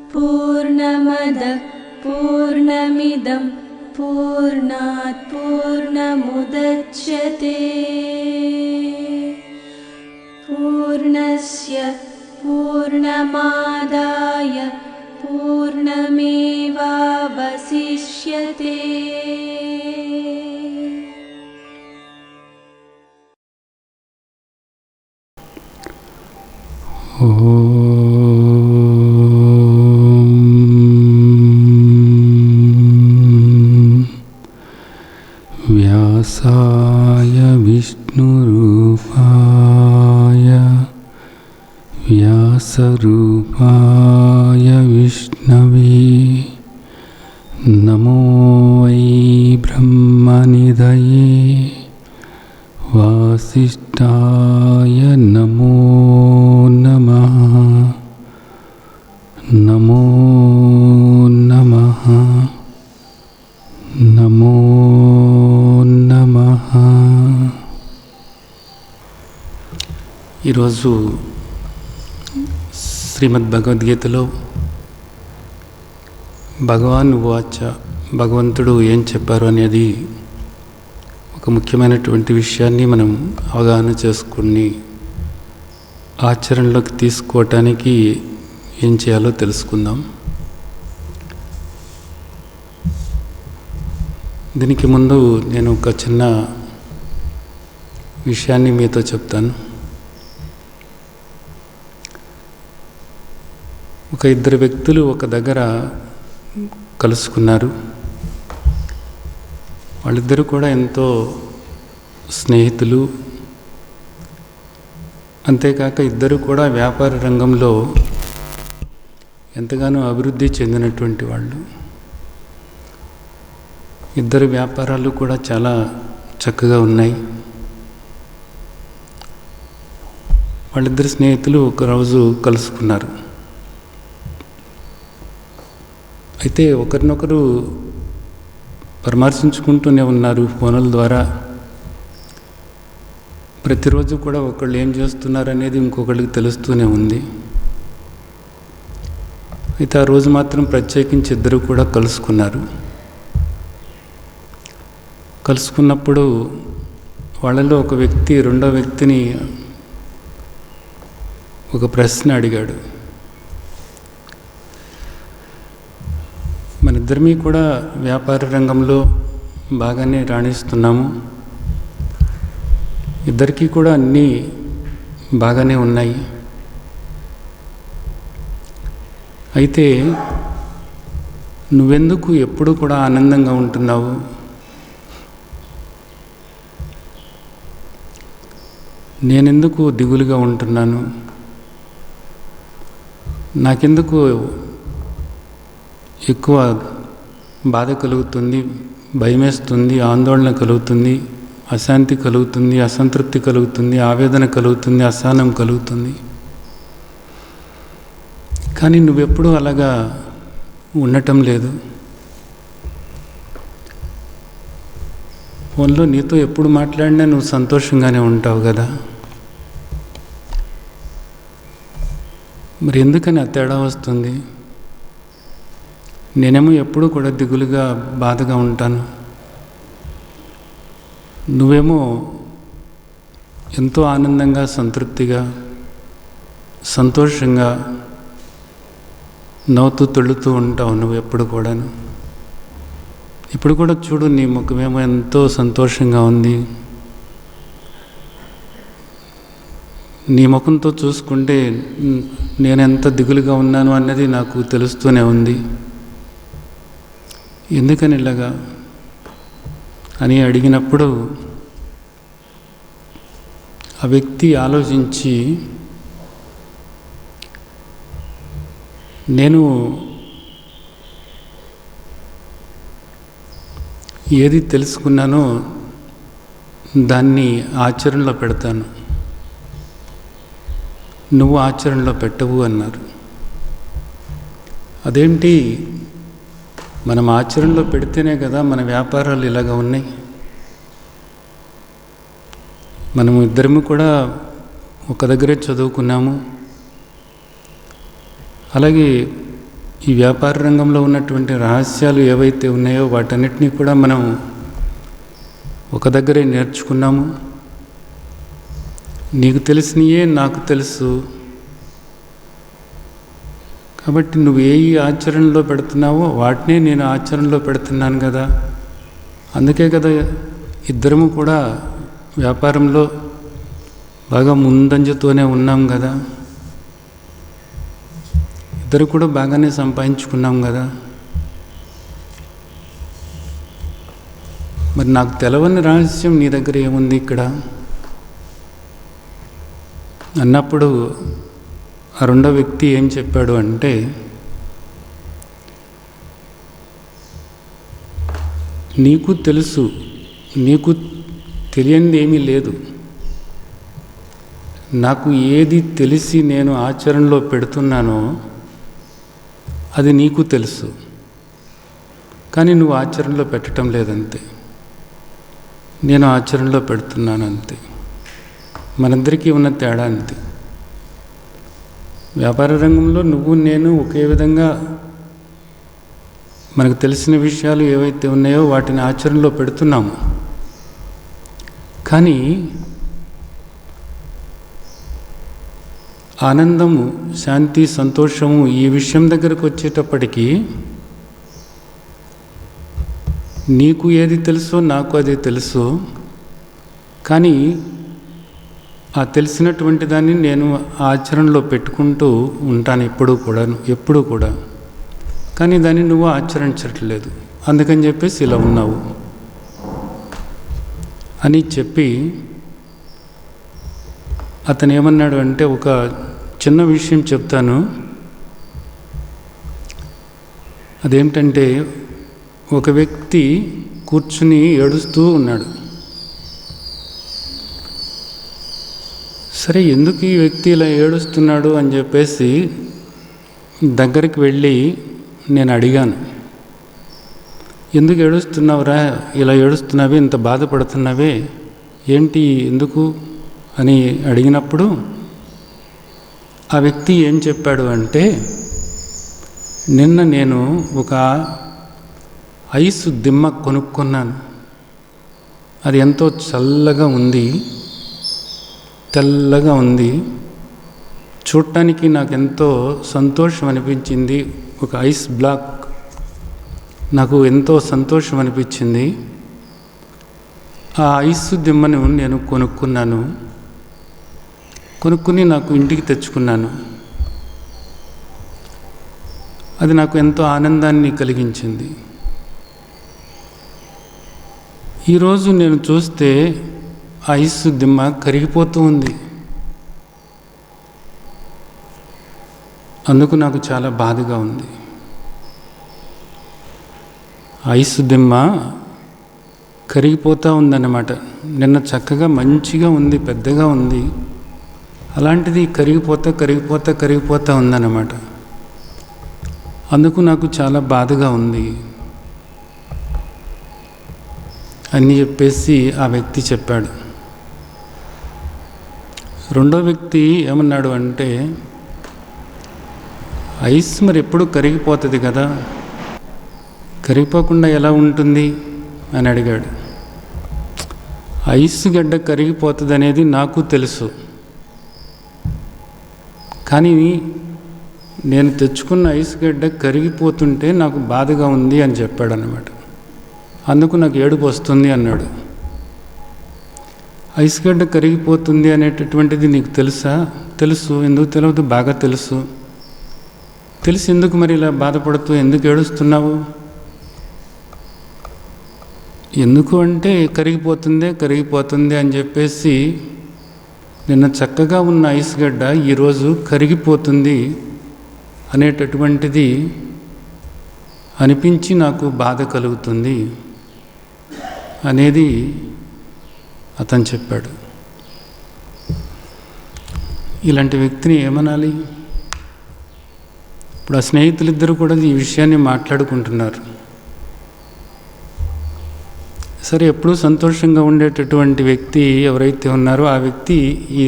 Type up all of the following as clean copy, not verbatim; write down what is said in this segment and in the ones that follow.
पूर्णमदः पूर्णमिदं पूर्णात् पूर्णमुदच्यते पूर्णस्य पूर्णमादाय पूर्णमेवावशिष्यते। व्यासाय विष्णुरूपाय व्यासरूपाय विष्णवे नमो वै ब्रह्मनिधये वासिष्ठाय नमो नमः। नमो नमः नमो నమః। ఈరోజు శ్రీమద్ భగవద్గీతలో భగవాన్ వాచ భగవంతుడు ఏం చెప్పారు అనేది ఒక ముఖ్యమైనటువంటి విషయాన్ని మనం అవగాహన చేసుకుని ఆచరణలోకి తీసుకోవటానికి ఏం చేయాలో తెలుసుకుందాం. దీనికి ముందు నేను ఒక చిన్న విషయాన్ని మీతో చెప్తాను. ఒక ఇద్దరు వ్యక్తులు ఒక దగ్గర కలుసుకున్నారు. వాళ్ళిద్దరూ కూడా ఎంతో స్నేహితులు. అంతేకాక ఇద్దరు కూడా వ్యాపార రంగంలో ఎంతగానో అభివృద్ధి చెందినటువంటి వాళ్ళు. ఇద్దరు వ్యాపారాలు కూడా చాలా చక్కగా ఉన్నాయి. వాళ్ళిద్దరు స్నేహితులు ఒకరోజు కలుసుకున్నారు. అయితే ఒకరినొకరు పరామర్శించుకుంటూనే ఉన్నారు ఫోన్ల ద్వారా. ప్రతిరోజు కూడా ఒకళ్ళు ఏం చేస్తున్నారు అనేది ఇంకొకళ్ళకి తెలుస్తూనే ఉంది. అయితే ఆ రోజు మాత్రం ప్రత్యేకించి ఇద్దరు కూడా కలుసుకున్నారు. కలుసుకున్నప్పుడు వాళ్ళలో ఒక వ్యక్తి రెండో వ్యక్తిని ఒక ప్రశ్న అడిగాడు. మన ఇద్దరిమీ కూడా వ్యాపార రంగంలో బాగానే రాణిస్తున్నాము. ఇద్దరికీ కూడా అన్నీ బాగానే ఉన్నాయి. అయితే నువ్వెందుకు ఎప్పుడు కూడా ఆనందంగా ఉంటున్నావు? నేనెందుకు దిగులుగా ఉంటున్నాను? నాకెందుకు ఎక్కువ బాధ కలుగుతుంది, భయమేస్తుంది, ఆందోళన కలుగుతుంది, అశాంతి కలుగుతుంది, అసంతృప్తి కలుగుతుంది, ఆవేదన కలుగుతుంది, అసహనం కలుగుతుంది. కానీ నువ్వెప్పుడూ అలాగా ఉండటం లేదు. ఫోన్లో నీతో ఎప్పుడు మాట్లాడినా నువ్వు సంతోషంగానే ఉంటావు కదా. మరి ఎందుకని ఆ తేడా వస్తుంది? నేనేమో ఎప్పుడూ కూడా దిగులుగా బాధగా ఉంటాను. నువ్వేమో ఎంతో ఆనందంగా, సంతృప్తిగా, సంతోషంగా నవ్వుతూ తొలుతూ ఉంటావు నువ్వు ఎప్పుడు కూడాను. ఇప్పుడు కూడా చూడు, నీ ముఖమేమో ఎంతో సంతోషంగా ఉంది. నీ ముఖంతో చూసుకుంటే నేనెంత దిగులుగా ఉన్నాను అన్నది నాకు తెలుస్తూనే ఉంది. ఎందుకని ఇలాగా అని అడిగినప్పుడు ఆ వ్యక్తి ఆలోచించి, నేను ఏది తెలుసుకున్నానో దాన్ని ఆచరణలో పెడతాను, నువ్వు ఆచరణలో పెట్టవు అన్నారు. అదేంటి, మనం ఆచరణలో పెడితేనే కదా మన వ్యాపారాలు ఇలాగా ఉన్నాయి. మనము ఇద్దరము కూడా ఒక దగ్గరే చదువుకున్నాము. అలాగే ఈ వ్యాపార రంగంలో ఉన్నటువంటి రహస్యాలు ఏవైతే ఉన్నాయో వాటన్నిటినీ కూడా మనం ఒక దగ్గరే నేర్చుకున్నాము. నీకు తెలిసినయే నాకు తెలుసు. కాబట్టి నువ్వు ఏ ఆచరణలో పెడుతున్నావో వాటినే నేను ఆచరణలో పెడుతున్నాను కదా. అందుకే కదా ఇద్దరము కూడా వ్యాపారంలో బాగా ముందంజతోనే ఉన్నాం కదా. ఇద్దరు కూడా బాగానే సంపాదించుకున్నాం కదా. మరి నాకు తెలవని రహస్యం నీ దగ్గర ఏముంది ఇక్కడ అన్నప్పుడు ఆ రెండో వ్యక్తి ఏం చెప్పాడు అంటే, నీకు తెలుసు, నీకు తెలియనిది ఏమీ లేదు. నాకు ఏది తెలిసి నేను ఆచరణలో పెడుతున్నానో అది నీకు తెలుసు, కానీ నువ్వు ఆచరణలో పెట్టడం లేదంతే. నేను ఆచరణలో పెడుతున్నాను అంతే. మనందరికీ ఉన్న తేడా అంతే. వ్యాపార రంగంలో నువ్వు నేను ఒకే విధంగా మనకు తెలిసిన విషయాలు ఏవైతే ఉన్నాయో వాటిని ఆచరణలో పెడుతున్నాము. కానీ ఆనందము, శాంతి, సంతోషము ఈ విషయం దగ్గరకు వచ్చేటప్పటికీ నీకు ఏది తెలుసో నాకు అది తెలుసు. కానీ ఆ తెలిసినటువంటి దాన్ని నేను ఆచరణలో పెట్టుకుంటూ ఉంటాను ఎప్పుడూ కూడా. కానీ దాన్ని నువ్వు ఆచరించట్లేదు, అందుకని చెప్పేసి ఇలా ఉన్నావు అని చెప్పి అతను ఏమన్నాడు అంటే, ఒక చిన్న విషయం చెప్తాను. అదేంటంటే, ఒక వ్యక్తి కూర్చుని ఏడుస్తూ ఉన్నాడు. సరే, ఎందుకు ఈ వ్యక్తి ఇలా ఏడుస్తున్నాడు అని చెప్పేసి దగ్గరికి వెళ్ళి నేను అడిగాను, ఎందుకు ఏడుస్తున్నావురా, ఇలా ఏడుస్తున్నావే, ఇంత బాధపడుతున్నావే, ఏంటి, ఎందుకు అని అడిగినప్పుడు ఆ వ్యక్తి ఏం చెప్పాడు అంటే, నిన్న నేను ఒక ఐస్ దిమ్మ కొనుక్కున్నాను. అది ఎంతో చల్లగా ఉంది, తెల్లగా ఉంది. చూడటానికి నాకు ఎంతో సంతోషం అనిపించింది. ఒక ఐస్ బ్లాక్ నాకు ఎంతో సంతోషం అనిపించింది. ఆ ఐస్ దిమ్మను నేను కొనుక్కుని నాకు ఇంటికి తెచ్చుకున్నాను. అది నాకు ఎంతో ఆనందాన్ని కలిగించింది. ఈరోజు నేను చూస్తే ఐస్ దిమ్మ కరిగిపోతూ ఉంది. అందుకు నాకు చాలా బాధగా ఉంది. ఐస్ దిమ్మ కరిగిపోతూ ఉందన్నమాట. నిన్న చక్కగా మంచిగా ఉంది, పెద్దగా ఉంది, అలాంటిది కరిగిపోతా ఉందన్నమాట. అందుకు నాకు చాలా బాధగా ఉంది అని చెప్పేసి ఆ వ్యక్తి చెప్పాడు. రెండో వ్యక్తి ఏమన్నాడు అంటే, ఐస్ మరి ఎప్పుడు కరిగిపోతుంది కదా, కరిగిపోకుండా ఎలా ఉంటుంది అని అడిగాడు. ఐస్ గడ్డ కరిగిపోతుంది అనేది నాకు తెలుసు, కానీ నేను తెచ్చుకున్న ఐస్ గడ్డ కరిగిపోతుంటే నాకు బాధగా ఉంది అని చెప్పాడు అన్నమాట. అందుకు నాకు ఏడుపు వస్తుంది అన్నాడు. ఐస్ గడ్డ కరిగిపోతుంది అనేటటువంటిది నీకు తెలుసా? తెలుసు. ఎందుకు తెలియదు? బాగా తెలుసు. తెలిసి ఎందుకు మరి ఇలా బాధపడుతూ ఎందుకు ఏడుస్తున్నావు? ఎందుకు అంటే కరిగిపోతుంది అని చెప్పేసి నిన్న చక్కగా ఉన్న ఐస్ గడ్డ ఈరోజు కరిగిపోతుంది అనేటటువంటిది అనిపించి నాకు బాధ కలుగుతుంది అనేది అతను చెప్పాడు. ఇలాంటి వ్యక్తిని ఏమనాలి? ఇప్పుడు ఆ స్నేహితులిద్దరూ కూడా ఈ విషయాన్ని మాట్లాడుకుంటున్నారు. సరే, ఎప్పుడూ సంతోషంగా ఉండేటటువంటి వ్యక్తి ఎవరైతే ఉన్నారో ఆ వ్యక్తి ఈ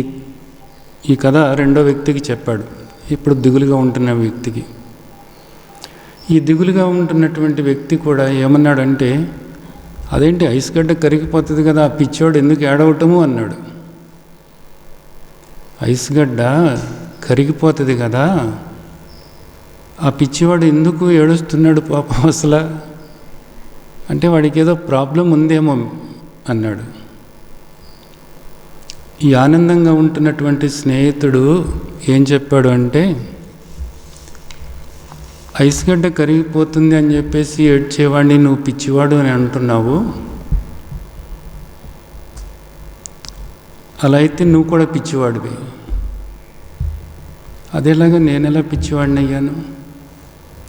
ఈ కథ రెండో వ్యక్తికి చెప్పాడు, ఇప్పుడు దిగులుగా ఉంటున్న వ్యక్తికి. ఈ దిగులుగా ఉంటున్నటువంటి వ్యక్తి కూడా ఏమన్నాడంటే, అదేంటి ఐస్ గడ్డ కరిగిపోతుంది కదా, ఆ పిచ్చోడు ఎందుకు ఏడవటము అన్నాడు. ఐస్ గడ్డ కరిగిపోతుంది కదా, ఆ పిచ్చివాడు ఎందుకు ఏడుస్తున్నాడు పాపం అసలు అంటే వాడికి ఏదో ప్రాబ్లం ఉందేమో అన్నాడు. ఈ ఆనందంగా ఉంటున్నటువంటి స్నేహితుడు ఏం చెప్పాడు అంటే, ఐస్ గడ్డ కరిగిపోతుంది అని చెప్పేసి ఏడ్చేవాడిని నువ్వు పిచ్చివాడు అని అంటున్నావు, అలా అయితే నువ్వు కూడా పిచ్చివాడివి. అదేలాగా నేను ఎలా పిచ్చివాడిని అయ్యాను?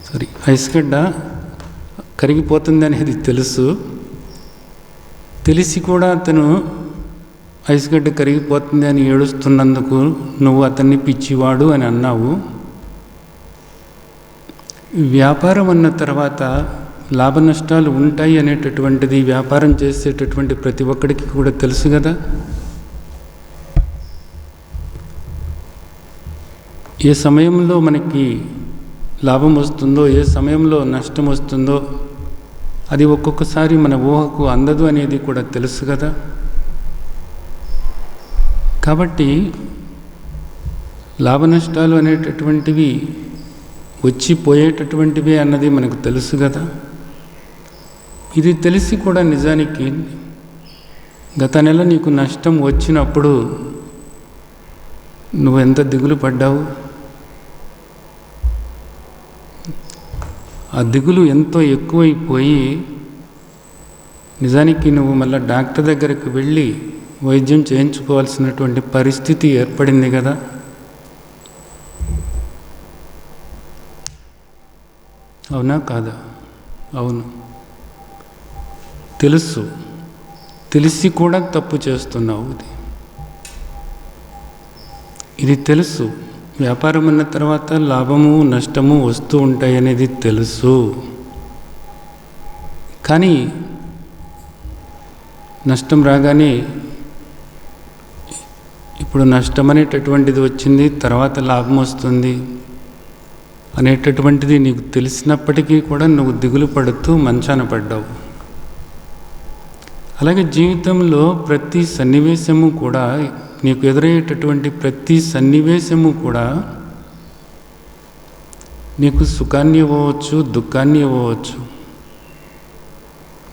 సరే, ఐస్ గడ్డ కరిగిపోతుంది అనేది తెలుసు, తెలిసి కూడా అతను ఐస్ గడ్డ కరిగిపోతుంది అని ఏడుస్తున్నందుకు నువ్వు అతన్ని పిచ్చివాడు అని అన్నావు. వ్యాపారం అన్న తర్వాత లాభ నష్టాలు ఉంటాయి అనేటటువంటిది వ్యాపారం చేసేటటువంటి ప్రతి ఒక్కడికి కూడా తెలుసు కదా. ఏ సమయంలో మనకి లాభం వస్తుందో, ఏ సమయంలో నష్టం వస్తుందో అది ఒక్కొక్కసారి మన ఊహకు అందదు అనేది కూడా తెలుసు కదా. కాబట్టి లాభ నష్టాలు అనేటటువంటివి వచ్చిపోయేటటువంటివే అన్నది మనకు తెలుసు కదా. ఇది తెలిసి కూడా నిజానికి గత నెల నీకు నష్టం వచ్చినప్పుడు నువ్వెంత దిగులు పడ్డావు? ఆ దిగులు ఎంతో ఎక్కువైపోయి నిజానికి నువ్వు మళ్ళీ డాక్టర్ దగ్గరికి వెళ్ళి వైద్యం చేయించుకోవాల్సినటువంటి పరిస్థితి ఏర్పడింది కదా. అవునా కాదా? అవును. తెలుసు, తెలిసి కూడా తప్పు చేస్తున్నావు. ఇది తెలుసు. వ్యాపారం అన్న తర్వాత లాభము నష్టము వస్తూ ఉంటాయి అనేది తెలుసు. కానీ నష్టం రాగానే ఇప్పుడు నష్టం అనేటటువంటిది వచ్చింది, తర్వాత లాభం వస్తుంది అనేటటువంటిది నీకు తెలిసినప్పటికీ కూడా నువ్వు దిగులు పడుతూ మంచాన పడ్డావు. అలాగే జీవితంలో ప్రతి సన్నివేశము కూడా, నీకు ఎదురయ్యేటటువంటి ప్రతి సన్నివేశము కూడా నీకు సుఖాన్ని ఇవ్వవచ్చు, దుఃఖాన్ని ఇవ్వవచ్చు,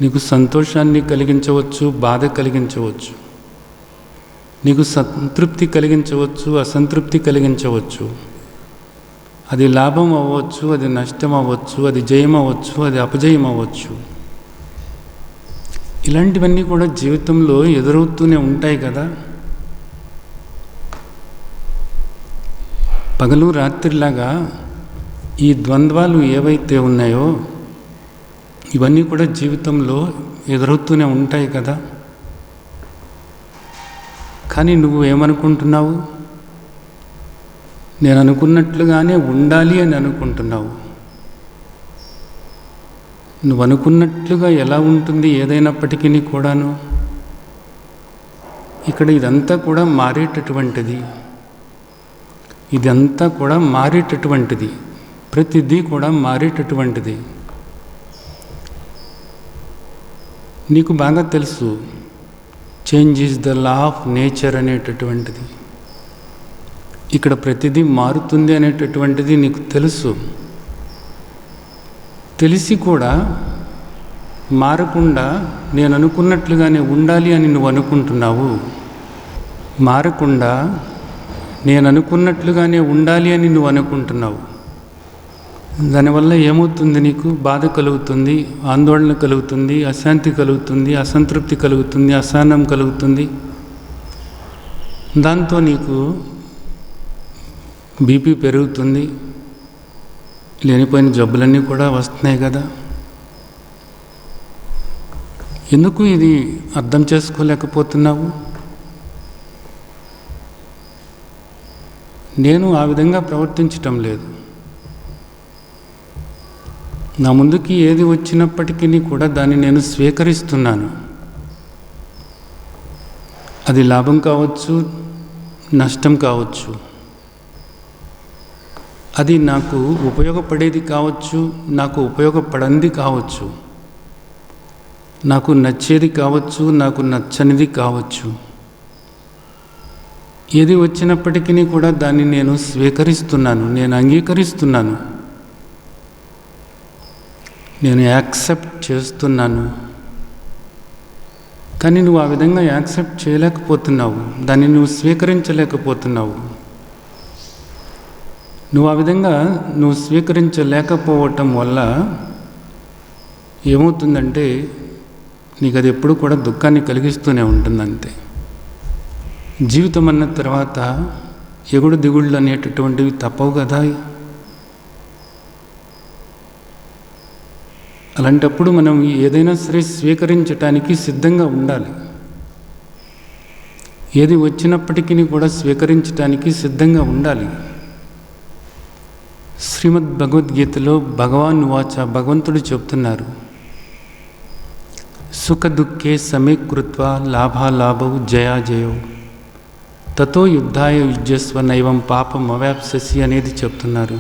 నీకు సంతోషాన్ని కలిగించవచ్చు, బాధ కలిగించవచ్చు, నీకు సంతృప్తి కలిగించవచ్చు, అసంతృప్తి కలిగించవచ్చు. అది లాభం అవ్వచ్చు, అది నష్టం అవ్వచ్చు, అది జయం అవ్వచ్చు, అది అపజయం అవ్వచ్చు. ఇలాంటివన్నీ కూడా జీవితంలో ఎదురవుతూనే ఉంటాయి కదా. పగలు రాత్రిలాగా ఈ ద్వంద్వాలు ఏవైతే ఉన్నాయో ఇవన్నీ కూడా జీవితంలో ఎదురవుతూనే ఉంటాయి కదా. కానీ నువ్వు ఏమనుకుంటున్నావు? నేను అనుకున్నట్లుగానే ఉండాలి అని అనుకుంటున్నావు. నువ్వు అనుకున్నట్లుగా ఎలా ఉంటుంది ఏదైనప్పటికీ కూడాను? ఇక్కడ ఇదంతా కూడా మారేటటువంటిది, ఇదంతా కూడా మారేటటువంటిది, ప్రతిదీ కూడా మారేటటువంటిది. నీకు బాగా తెలుసు, change is the law of nature అనేటటువంటిది. ఇక్కడ ప్రతిదీ మారుతుంది అనేటటువంటిది నీకు తెలుసు. తెలిసి కూడా మారకుండా నేను అనుకున్నట్లుగానే ఉండాలి అని నువ్వు అనుకుంటున్నావు. మారకుండా నేను అనుకున్నట్లుగానే ఉండాలి అని నువ్వు అనుకుంటున్నావు. దానివల్ల ఏమవుతుంది? నీకు బాధ కలుగుతుంది, ఆందోళన కలుగుతుంది, అశాంతి కలుగుతుంది, అసంతృప్తి కలుగుతుంది, అసహనం కలుగుతుంది. దాంతో నీకు బీపీ పెరుగుతుంది, లేనిపోయిన జబ్బులన్నీ కూడా వస్తున్నాయి కదా. ఎందుకు ఇది అర్థం చేసుకోలేకపోతున్నావు? నేను ఆ విధంగా ప్రవర్తించటం లేదు. నా ముందుకి ఏది వచ్చినప్పటికీ కూడా దాన్ని నేను స్వీకరిస్తున్నాను. అది లాభం కావచ్చు, నష్టం కావచ్చు, అది నాకు ఉపయోగపడేది కావచ్చు, నాకు ఉపయోగపడంది కావచ్చు, నాకు నచ్చేది కావచ్చు, నాకు నచ్చనిది కావచ్చు. ఏది వచ్చినప్పటికీ కూడా దాన్ని నేను స్వీకరిస్తున్నాను, నేను అంగీకరిస్తున్నాను, నేను యాక్సెప్ట్ చేస్తున్నాను. కానీ నువ్వు ఆ విధంగా యాక్సెప్ట్ చేయలేకపోతున్నావు, దాన్ని నువ్వు స్వీకరించలేకపోతున్నావు. నువ్వు ఆ విధంగా స్వీకరించలేకపోవటం వల్ల ఏమవుతుందంటే నీకు అది ఎప్పుడు కూడా దుఃఖాన్ని కలిగిస్తూనే ఉంటుందంతే. జీవితం అన్న తర్వాత ఎగుడు దిగుళ్ళు అనేటటువంటివి తప్పవు కదా. అలాంటప్పుడు మనం ఏదైనా సరే స్వీకరించటానికి సిద్ధంగా ఉండాలి. ఏది వచ్చినప్పటికీ కూడా స్వీకరించటానికి సిద్ధంగా ఉండాలి. శ్రీమద్ భగవద్గీతలో భగవాన్ వాచ భగవంతుడు చెప్తున్నారు, సుఖ దుఃఖే సమీకృత్వ లాభాలాభౌ జయాజయౌ తతో యుద్ధాయ యుజ్యస్వ నైవం పాపం అవాప్స్యసి అనేది చెప్తున్నారు.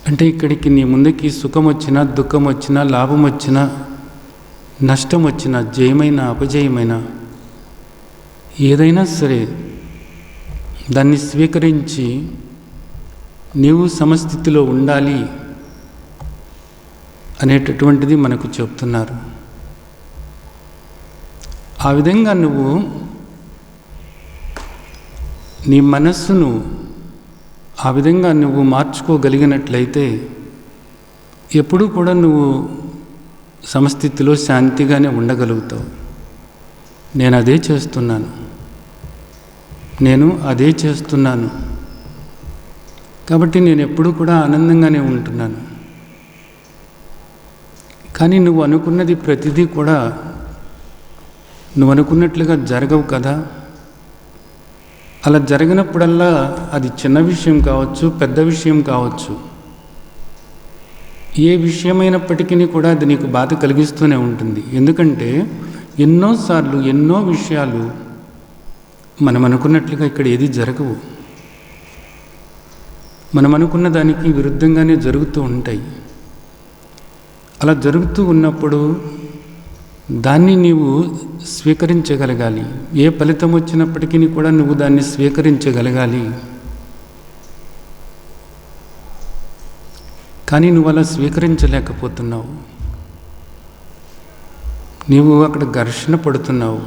అంటే ఇక్కడికి నీ ముందుకి సుఖం వచ్చినా, దుఃఖం వచ్చినా, లాభం వచ్చినా, నష్టం వచ్చినా, జయమైన అపజయమైన ఏదైనా సరే దాన్ని స్వీకరించి నీవు సమస్థితిలో ఉండాలి అనేటటువంటిది మనకు చెప్తున్నారు. ఆ విధంగా నువ్వు నీ మనస్సును ఆ విధంగా నువ్వు మార్చుకోగలిగినట్లయితే ఎప్పుడూ కూడా నువ్వు సమస్థితిలో శాంతిగానే ఉండగలుగుతావు. నేను అదే చేస్తున్నాను, నేను అదే చేస్తున్నాను కాబట్టి నేను ఎప్పుడూ కూడా ఆనందంగానే ఉంటున్నాను. కానీ నువ్వు అనుకున్నది ప్రతిదీ కూడా నువ్వు అనుకున్నట్లుగా జరగవు కదా. అలా జరిగినప్పుడల్లా అది చిన్న విషయం కావచ్చు, పెద్ద విషయం కావచ్చు, ఏ విషయమైనప్పటికీ కూడా అది నీకు బాధ కలిగిస్తూనే ఉంటుంది. ఎందుకంటే ఎన్నోసార్లు ఎన్నో విషయాలు మనం అనుకున్నట్లుగా ఇక్కడ ఏది జరగవు. మనం అనుకున్న దానికి విరుద్ధంగానే జరుగుతూ ఉంటాయి. అలా జరుగుతూ ఉన్నప్పుడు దాన్ని నీవు స్వీకరించగలగాలి. ఏ ఫలితం వచ్చినప్పటికీ కూడా నువ్వు దాన్ని స్వీకరించగలగాలి. కానీ నువ్వు అలా స్వీకరించలేకపోతున్నావు. నీవు అక్కడ ఘర్షణ పడుతున్నావు.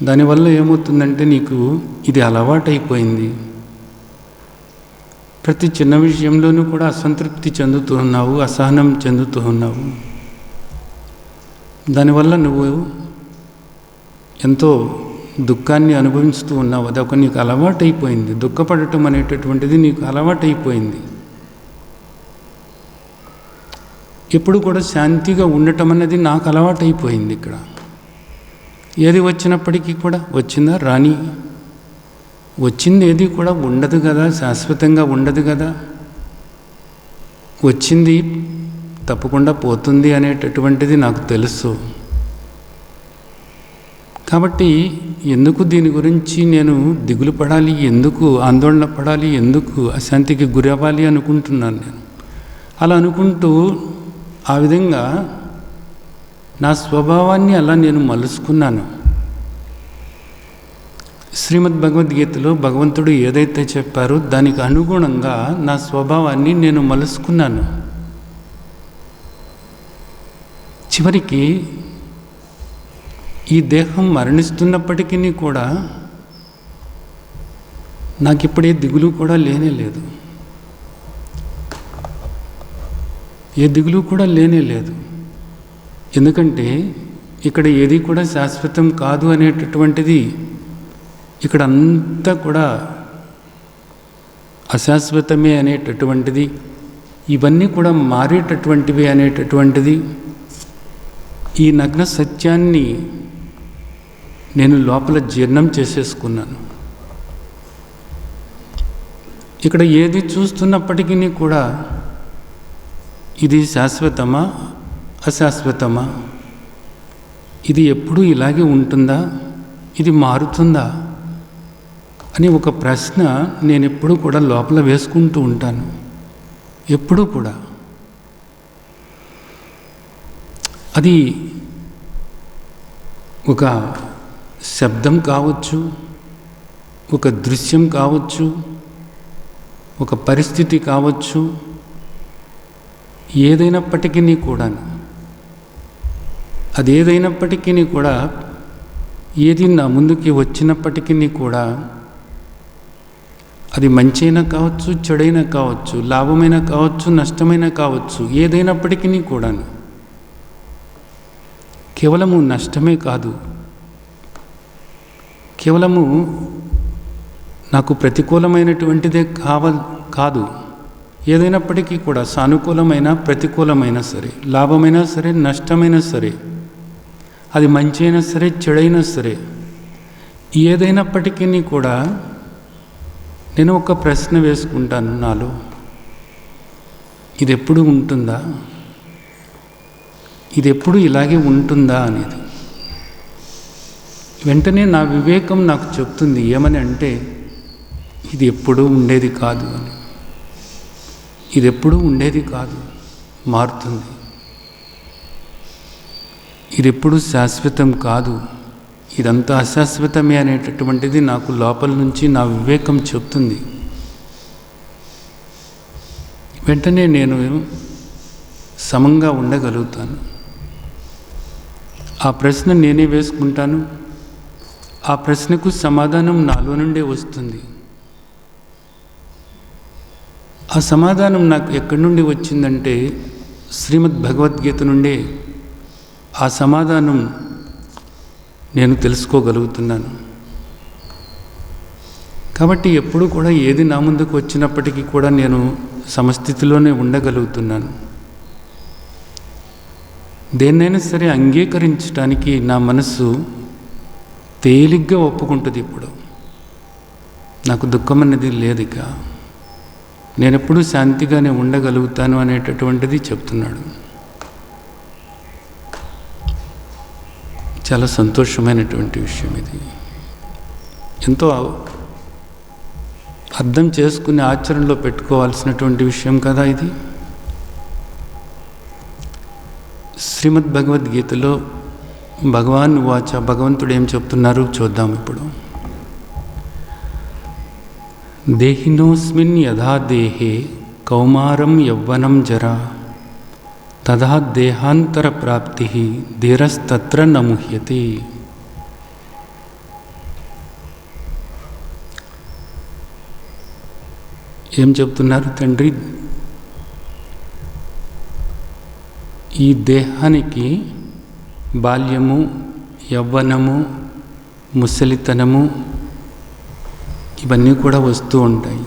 దానివల్ల ఏమవుతుందంటే నీకు ఇది అలవాటైపోయింది. ప్రతి చిన్న విషయంలోనూ కూడా అసంతృప్తి చెందుతూ ఉన్నావు, అసహనం చెందుతూ ఉన్నావు. దానివల్ల నువ్వు ఎంతో దుఃఖాన్ని అనుభవిస్తూ ఉన్నావు. అదొక నీకు అలవాటైపోయింది. దుఃఖపడటం అనేటటువంటిది నీకు అలవాటైపోయింది. ఎప్పుడు కూడా శాంతిగా ఉండటం అన్నది నాకు అలవాటైపోయింది. ఇక్కడ ఏది వచ్చినప్పటికీ కూడా వచ్చిందా రాని, వచ్చింది ఏది కూడా ఉండదు కదా, శాశ్వతంగా ఉండదు కదా. వచ్చింది తప్పకుండా పోతుంది అనేటటువంటిది నాకు తెలుసు. కాబట్టి ఎందుకు దీని గురించి నేను దిగులు పడాలి, ఎందుకు ఆందోళన పడాలి, ఎందుకు అశాంతికి గురవ్వాలి అనుకుంటున్నాను నేను. అలా అనుకుంటూ ఆ విధంగా నా స్వభావాన్ని అలా నేను మలుసుకున్నాను. శ్రీమద్ భగవద్గీతలో భగవంతుడు ఏదైతే చెప్పారో దానికి అనుగుణంగా నా స్వభావాన్ని నేను మలుసుకున్నాను. చివరికి ఈ దేహం మరణిస్తున్నప్పటికీ కూడా నాకు ఇప్పుడే దిగులు కూడా లేనే లేదు. ఏ దిగులు కూడా లేనే లేదు. ఎందుకంటే ఇక్కడ ఏది కూడా శాశ్వతం కాదు అనేటటువంటిది, ఇక్కడ అంతా కూడా అశాశ్వతమే అనేటటువంటిది, ఇవన్నీ కూడా మారేటటువంటివి అనేటటువంటిది, ఈ నగ్న సత్యాన్ని నేను లోపల జీర్ణం చేసేసుకున్నాను. ఇక్కడ ఏది చూస్తున్నప్పటికీ కూడా ఇది శాశ్వతమా అశాశ్వతమా, ఇది ఎప్పుడూ ఇలాగే ఉంటుందా ఇది మారుతుందా అని ఒక ప్రశ్న నేను ఎప్పుడూ కూడా లోపల వేసుకుంటూ ఉంటాను. ఎప్పుడూ కూడా అది ఒక శబ్దం కావచ్చు, ఒక దృశ్యం కావచ్చు, ఒక పరిస్థితి కావచ్చు, ఏదైనప్పటికీ కూడా అదేదైనప్పటికీ కూడా ఏది నా ముందుకి వచ్చినప్పటికీ కూడా అది మంచైనా కావచ్చు, చెడైనా కావచ్చు, లాభమైనా కావచ్చు, నష్టమైనా కావచ్చు, ఏదైనప్పటికీ కూడా కేవలము నష్టమే కాదు, కేవలము నాకు ప్రతికూలమైనటువంటిదే కాదు, ఏదైనప్పటికీ కూడా సానుకూలమైన ప్రతికూలమైనా సరే, లాభమైనా సరే, నష్టమైనా సరే, అది మంచి అయినా సరే, చెడైనా సరే, ఏదైనప్పటికీ కూడా నేను ఒక ప్రశ్న వేసుకుంటాను నాలో, ఇది ఎప్పుడు ఉంటుందా, ఇది ఎప్పుడు ఇలాగే ఉంటుందా అనేది. వెంటనే నా వివేకం నాకు చెప్తుంది ఏమని అంటే, ఇది ఎప్పుడూ ఉండేది కాదు అని. ఇది ఎప్పుడూ ఉండేది కాదు, మారుతుంది. ఇది ఎప్పుడు శాశ్వతం కాదు, ఇదంతా అశాశ్వతమే అనేటటువంటిది నాకు లోపల నుంచి నా వివేకం చెప్తుంది. వెంటనే నేను సమంగా ఉండగలుగుతాను. ఆ ప్రశ్న నేనే వేసుకుంటాను, ఆ ప్రశ్నకు సమాధానం నాలో నుండే వస్తుంది. ఆ సమాధానం నాకు ఎక్కడి నుండి వచ్చిందంటే శ్రీమద్ భగవద్గీత నుండే ఆ సమాధానం నేను తెలుసుకోగలుగుతున్నాను. కాబట్టి ఎప్పుడు కూడా ఏది నా ముందుకు వచ్చినప్పటికీ కూడా నేను సమస్థితిలోనే ఉండగలుగుతున్నాను. దేన్నైనా సరే అంగీకరించడానికి నా మనస్సు తేలిగ్గా ఒప్పుకుంటుంది. ఇప్పుడు నాకు దుఃఖం అనేది లేదు, ఇక నేను ఎప్పుడూ శాంతిగానే ఉండగలుగుతాను అనేటటువంటిది చెప్తున్నాడు. చాలా సంతోషమైనటువంటి విషయం ఇది. ఎంతో అర్థం చేసుకుని ఆచరణలో పెట్టుకోవాల్సినటువంటి విషయం కదా ఇది. శ్రీమద్ భగవద్గీతలో భగవాన్ వాచ, భగవంతుడు ఏం చెప్తున్నారు చూద్దాం ఇప్పుడు. దేహినోస్మిన్ యథా దేహే కౌమారం యవ్వనం జరా తదా దేహాంతర ప్రాప్తి ధీరస్తత్ర నముహ్యతే. ఏం చెప్తున్నారు తండ్రి? ఈ దేహానికి బాల్యము, యవ్వనము, ముసలితనము ఇవన్నీ కూడా వస్తూ ఉంటాయి.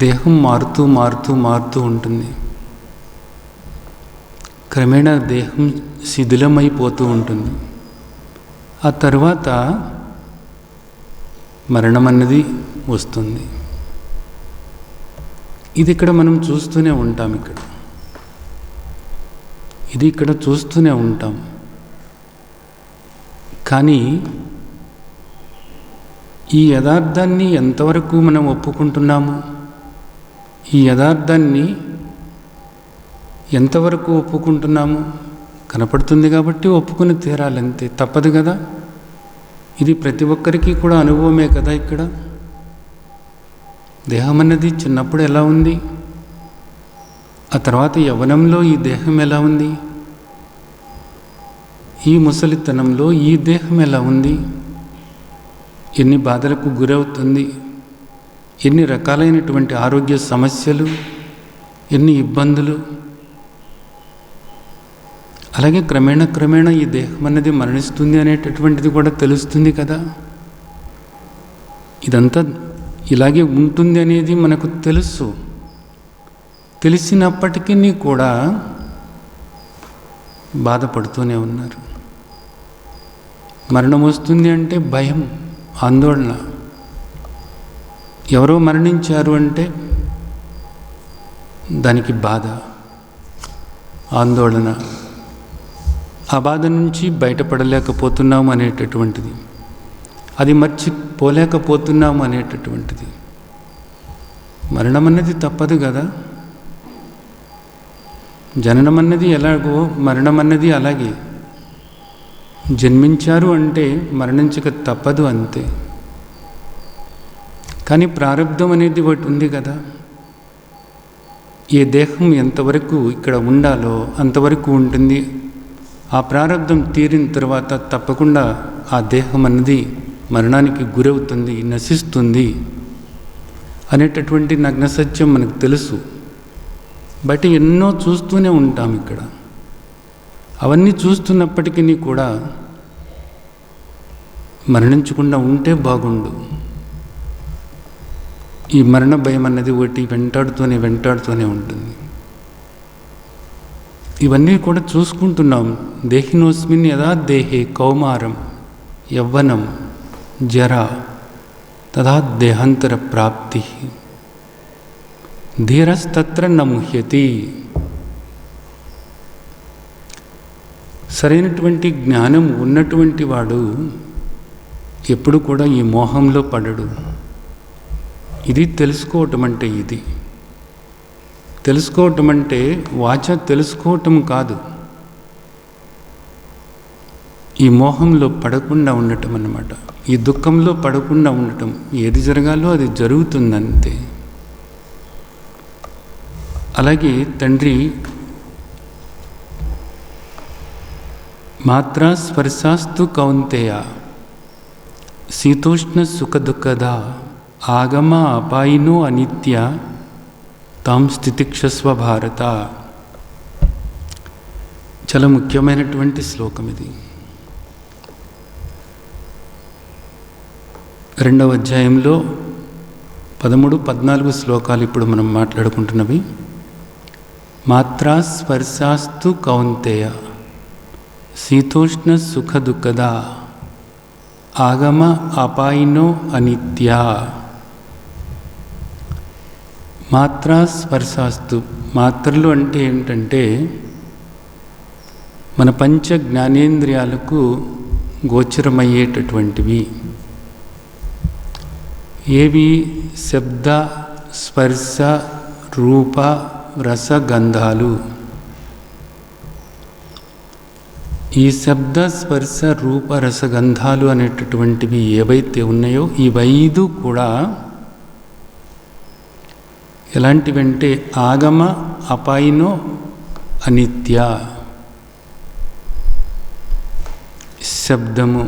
దేహం మారుతూ మారుతూ మారుతూ ఉంటుంది. క్రమేణా దేహం శిథిలమైపోతూ ఉంటుంది. ఆ తర్వాత మరణం అన్నది వస్తుంది. ఇది ఇక్కడ మనం చూస్తూనే ఉంటాం. ఇది ఇక్కడ చూస్తూనే ఉంటాం. కానీ ఈ యథార్థాన్ని ఎంతవరకు మనం ఒప్పుకుంటున్నాము? ఈ యథార్థాన్ని ఎంతవరకు ఒప్పుకుంటున్నాము? కనపడుతుంది కాబట్టి ఒప్పుకొని తీరాలంతే, తప్పదు కదా. ఇది ప్రతి ఒక్కరికి కూడా అనుభవమే కదా. ఇక్కడ దేహం అన్నది చిన్నప్పుడు ఎలా ఉంది, ఆ తర్వాత యవ్వనంలో ఈ దేహం ఎలా ఉంది, ఈ ముసలితనంలో ఈ దేహం ఎలా ఉంది, ఎన్ని బాధలకు గురవుతుంది, ఎన్ని రకాలైనటువంటి ఆరోగ్య సమస్యలు, ఎన్ని ఇబ్బందులు. అలాగే క్రమేణా ఈ దేహం అన్నది మరణిస్తుంది అనేటటువంటిది కూడా తెలుస్తుంది కదా. ఇదంతా ఇలాగే ఉంటుంది అనేది మనకు తెలుసు. తెలిసినప్పటికీ కూడా బాధపడుతూనే ఉన్నారు. మరణం వస్తుంది అంటే భయం, ఆందోళన. ఎవరో మరణించారు అంటే దానికి బాధ, ఆందోళన. ఆ బాధ నుంచి బయటపడలేకపోతున్నాము అనేటటువంటిది. అది మర్చిపోలేకపోతున్నాము అనేటటువంటిది. మరణం అన్నది తప్పదు కదా. జననం అన్నది ఎలాగో మరణం అన్నది అలాగే. జన్మించారు అంటే మరణించక తప్పదు అంతే. కానీ ప్రారంధం అనేది ఒకటి ఉంది కదా. ఏ దేహం ఎంతవరకు ఇక్కడ ఉండాలో అంతవరకు ఉంటుంది. ఆ ప్రారంధం తీరిన తర్వాత తప్పకుండా ఆ దేహం అన్నది మరణానికి గురవుతుంది, నశిస్తుంది అనేటటువంటి నగ్న సత్యం మనకు తెలుసు. బయట ఎన్నో చూస్తూనే ఉంటాం ఇక్కడ. అవన్నీ చూస్తున్నప్పటికీ కూడా మరణించకుండా ఉంటే బాగుండు. ఈ మరణ భయం అన్నది ఒకటి వెంటాడుతూనే ఉంటుంది. ఇవన్నీ కూడా చూసుకుంటున్నాం. దేహినోస్మిన్ యదా దేహే కౌమారం యవ్వనం జరా తదా దేహాంతర ప్రాప్తి ధీరస్తత్ర న ముహ్యతి. సరైనటువంటి జ్ఞానం ఉన్నటువంటి వాడు ఎప్పుడు కూడా ఈ మోహంలో పడడు. ఇది తెలుసుకోవటం అంటే ఇది. తెలుసుకోవటం అంటే వాచ తెలుసుకోవటం కాదు, ఈ మోహంలో పడకుండా ఉండటం అన్నమాట. ఈ దుఃఖంలో పడకుండా ఉండటం. ఏది జరగాలో అది జరుగుతుందంతే. అలాగే తండ్రి మాత్రా స్పర్శాస్తు కౌంతేయ శీతోష్ణ సుఖ దుఃఖద ఆగమ అపాయినో అనిత్య తాం స్థితిక్షస్వ భారత. చాలా ముఖ్యమైనటువంటి శ్లోకం ఇది. 2వ అధ్యాయంలో 13, 14 శ్లోకాలు ఇప్పుడు మనం మాట్లాడుకుంటున్నవి. మాత్రా స్పర్శాస్తు కౌంతేయ శీతోష్ణ సుఖ దుఃఖద ఆగమ అపాయినో అనిత్య. మాత్రా స్పర్శాస్తు. మాత్రలు అంటే ఏంటంటే మన పంచ జ్ఞానేంద్రియాలకు గోచరమయ్యేటటువంటివి. ఏవి? శబ్ద స్పర్శ రూప రస గంధాలు. ఈ శబ్ద స్పర్శ రూప రసగంధాలు అనేటటువంటివి ఏవైతే ఉన్నాయో ఇవైదు కూడా ఎలాంటివంటే ఆగమ అపాయినో అనిత్య. శబ్దము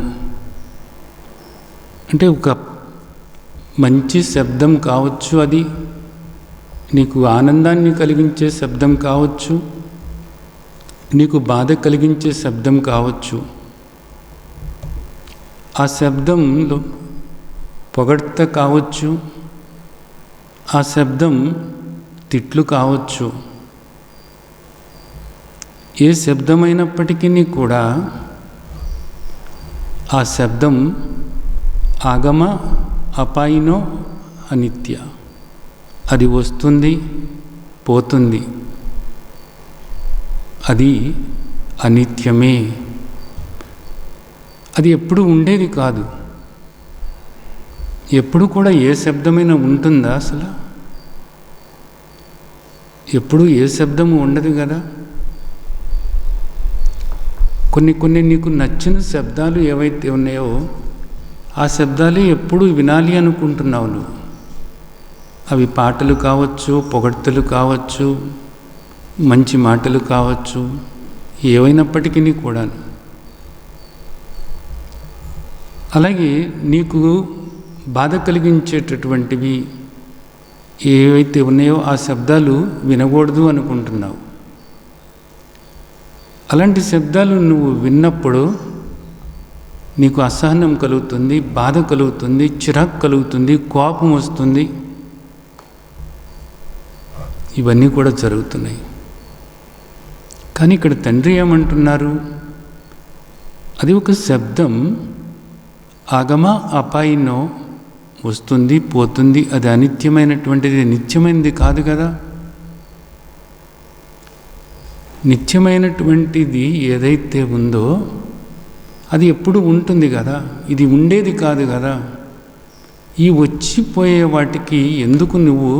అంటే ఒక మంచి శబ్దం కావచ్చు, అది నీకు ఆనందాన్ని కలిగించే శబ్దం కావచ్చు, నీకు బాధ కలిగించే శబ్దం కావచ్చు. ఆ శబ్దంలో పొగడ్త కావచ్చు, ఆ శబ్దం తిట్లు కావచ్చు. ఏ శబ్దమైనప్పటికీ కూడా ఆ శబ్దం ఆగమ అపాయినో అనిత్య. అది వస్తుంది, పోతుంది. అది అనిత్యమే. అది ఎప్పుడు ఉండేది కాదు. ఎప్పుడు కూడా ఏ శబ్దమైనా ఉంటుందా అసలు? ఎప్పుడు ఏ శబ్దము ఉండదు కదా. కొన్ని నీకు నచ్చిన శబ్దాలు ఏవైతే ఉన్నాయో ఆ శబ్దాలే ఎప్పుడు వినాలి అనుకుంటున్నావు నువ్వు. అవి పాటలు కావచ్చు, పొగడ్తలు కావచ్చు, మంచి మాటలు కావచ్చు, ఏవైనప్పటికీ కూడా. అలాగే నీకు బాధ కలిగించేటటువంటివి ఏవైతే ఉన్నాయో ఆ శబ్దాలు వినకూడదు అనుకుంటున్నావు. అలాంటి శబ్దాలు నువ్వు విన్నప్పుడు నీకు అసహనం కలుగుతుంది, బాధ కలుగుతుంది, చిరాకు కలుగుతుంది, కోపం వస్తుంది. ఇవన్నీ కూడా జరుగుతున్నాయి. కానీ ఇక్కడ తండ్రి ఏమంటున్నారు? అది ఒక శబ్దం, ఆగమ అపాయినో, వస్తుంది పోతుంది. అది అనిత్యమైనటువంటిది, నిత్యమైనది కాదు కదా. నిత్యమైనటువంటిది ఏదైతే ఉందో అది ఎప్పుడు ఉంటుంది కదా, ఇది ఉండేది కాదు కదా. ఈ వచ్చిపోయే వాటికి ఎందుకు నువ్వు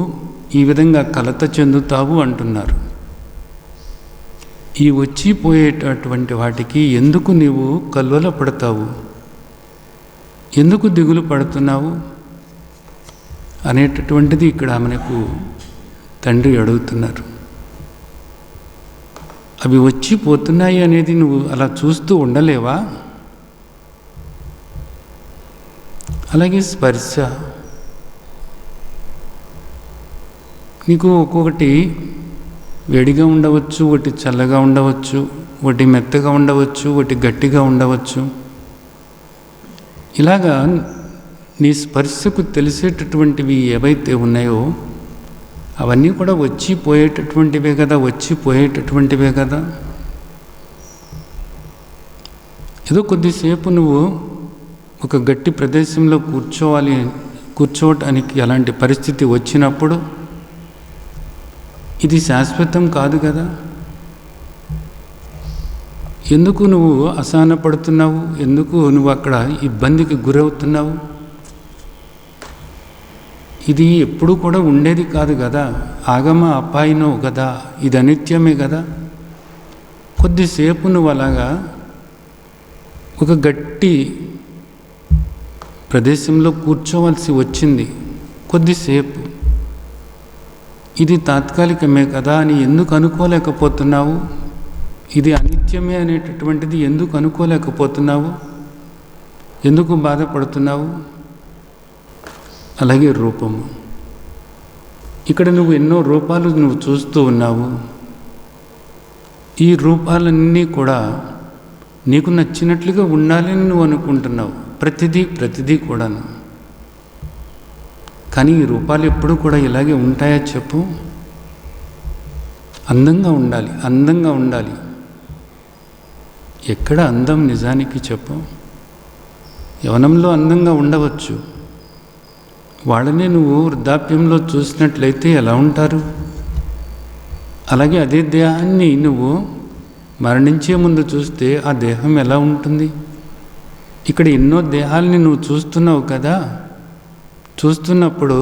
ఈ విధంగా కలత చెందుతావు అంటున్నారు. ఈ వచ్చిపోయేటటువంటి వాటికి ఎందుకు నీవు కల్వల పడతావు, ఎందుకు దిగులు పడుతున్నావు అనేటటువంటిది ఇక్కడ మనకు తండ్రి అడుగుతున్నారు. అవి వచ్చిపోతున్నాయి అనేది నువ్వు అలా చూస్తూ ఉండలేవా? అలాగే స్పర్శ, నీకు ఒక్కొక్కటి వేడిగా ఉండవచ్చు, ఒకటి చల్లగా ఉండవచ్చు, ఒకటి మెత్తగా ఉండవచ్చు, ఒకటి గట్టిగా ఉండవచ్చు. ఇలాగా నీ స్పర్శకు తెలిసేటటువంటివి ఏవైతే ఉన్నాయో అవన్నీ కూడా వచ్చిపోయేటటువంటివే కదా, వచ్చిపోయేటటువంటివే కదా. ఏదో కొద్దిసేపు నువ్వు ఒక గట్టి ప్రదేశంలో కూర్చోవటానికి అలాంటి పరిస్థితి వచ్చినప్పుడు ఇది శాశ్వతం కాదు కదా. ఎందుకు నువ్వు అసహన పడుతున్నావు, ఎందుకు నువ్వు అక్కడ ఇబ్బందికి గురవుతున్నావు? ఇది ఎప్పుడు కూడా ఉండేది కాదు కదా, ఆగమ అపాయినో కదా, ఇది అనిత్యమే కదా. కొద్దిసేపు నువ్వు అలాగా ఒక గట్టి ప్రదేశంలో కూర్చోవలసి వచ్చింది, కొద్దిసేపు. ఇది తాత్కాలికమే కదా అని ఎందుకు అనుకోలేకపోతున్నావు? ఇది అనిత్యమే అనేటటువంటిది ఎందుకు అనుకోలేకపోతున్నావు? ఎందుకు బాధపడుతున్నావు? అలాగే రూపము, ఇక్కడ నువ్వు ఎన్నో రూపాలు నువ్వు చూస్తూ ఉన్నావు. ఈ రూపాలన్నీ కూడా నీకు నచ్చినట్లుగా ఉండాలని నువ్వు అనుకుంటున్నావు, ప్రతిదీ కూడాను. కానీ ఈ రూపాలు ఎప్పుడు కూడా ఇలాగే ఉంటాయా చెప్పు? అందంగా ఉండాలి, అందంగా ఉండాలి. ఎక్కడ అందం నిజానికి చెప్పు? యవనంలో అందంగా ఉండవచ్చు, వాళ్ళనే నువ్వు వృద్ధాప్యంలో చూసినట్లయితే ఎలా ఉంటారు? అలాగే అదే దేహాన్ని నువ్వు మరణించే ముందు చూస్తే ఆ దేహం ఎలా ఉంటుంది? ఇక్కడ ఎన్నో దేహాలని నువ్వు చూస్తున్నావు కదా. చూస్తున్నప్పుడు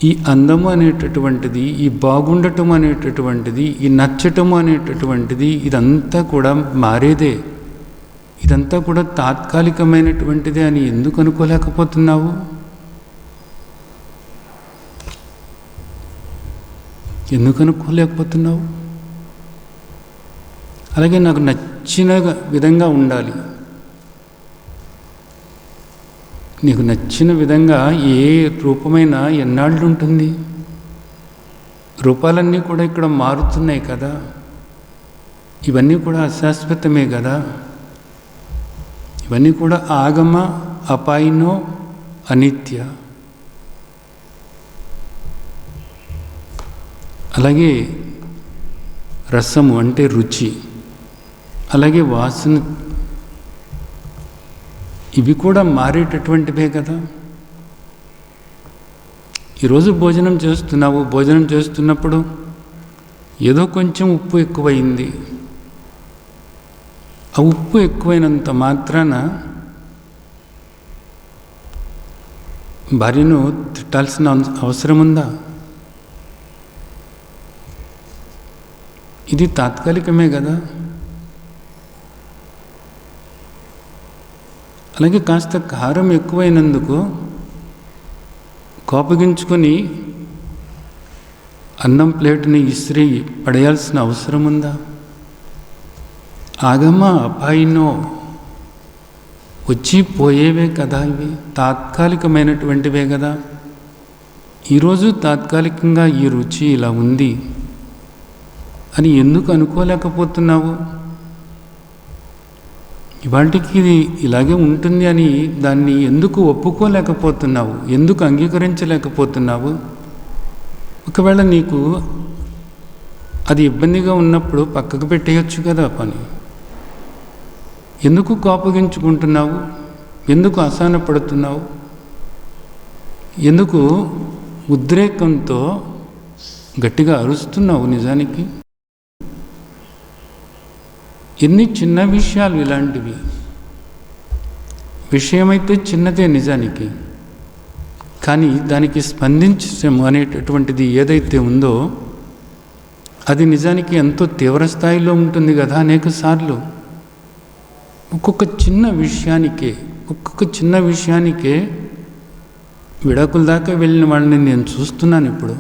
ఈ అందము అనేటటువంటిది, ఈ బాగుండటం అనేటటువంటిది, ఈ నచ్చటము అనేటటువంటిది, ఇదంతా కూడా మారేదే, ఇదంతా కూడా తాత్కాలికమైనటువంటిదే అని ఎందుకు అనుకోలేకపోతున్నావు? ఎందుకు అనుకోలేకపోతున్నావు? అలాగే నాకు నచ్చిన విధంగా ఉండాలి. నీకు నచ్చిన విధంగా ఏ రూపమైనా ఎన్నాళ్ళు ఉంటుంది? రూపాలన్నీ కూడా ఇక్కడ మారుతున్నాయి కదా, ఇవన్నీ కూడా అశాశ్వతమే కదా. ఇవన్నీ కూడా ఆగమ అపాయినో అనిత్య. అలాగే రసము అంటే రుచి, అలాగే వాసన, ఇవి కూడా మారేటటువంటివే కదా. ఈరోజు భోజనం చేస్తున్నావు, భోజనం చేస్తున్నప్పుడు ఏదో కొంచెం ఉప్పు ఎక్కువైంది. ఆ ఉప్పు ఎక్కువైనంత మాత్రాన భార్యను తిట్టాల్సిన అవసరం ఉందా? ఇది తాత్కాలికమే కదా. అలాగే కాస్త కారం ఎక్కువైనందుకు కోపగించుకొని అన్నం ప్లేట్ని ఇసిరి పడేయాల్సిన అవసరం ఉందా? ఆగమ అపాయినో, వచ్చి పోయేవే కదా, ఇవి తాత్కాలికమైనటువంటివే కదా. ఈరోజు తాత్కాలికంగా ఈ రుచి ఇలా ఉంది అని ఎందుకు అనుకోలేకపోతున్నావు? ఇవాళకి ఇది ఇలాగే ఉంటుంది అని దాన్ని ఎందుకు ఒప్పుకోలేకపోతున్నావు? ఎందుకు అంగీకరించలేకపోతున్నావు? ఒకవేళ నీకు అది ఇబ్బందిగా ఉన్నప్పుడు పక్కకు పెట్టేయచ్చు కదా పని. ఎందుకు కోపగించుకుంటున్నావు? ఎందుకు అసహన పడుతున్నావు? ఎందుకు ఉద్రేకంతో గట్టిగా అరుస్తున్నావు? నిజానికి ఎన్ని చిన్న విషయాలు ఇలాంటివి. విషయమైతే చిన్నదే నిజానికి, కానీ దానికి స్పందించము అనేటటువంటిది ఏదైతే ఉందో అది నిజానికి ఎంతో తీవ్ర స్థాయిలో ఉంటుంది కదా. అనేక సార్లు ఒక్కొక్క చిన్న విషయానికే విడాకుల దాకా వెళ్ళిన వాళ్ళని నేను చూస్తున్నాను ఇప్పుడు.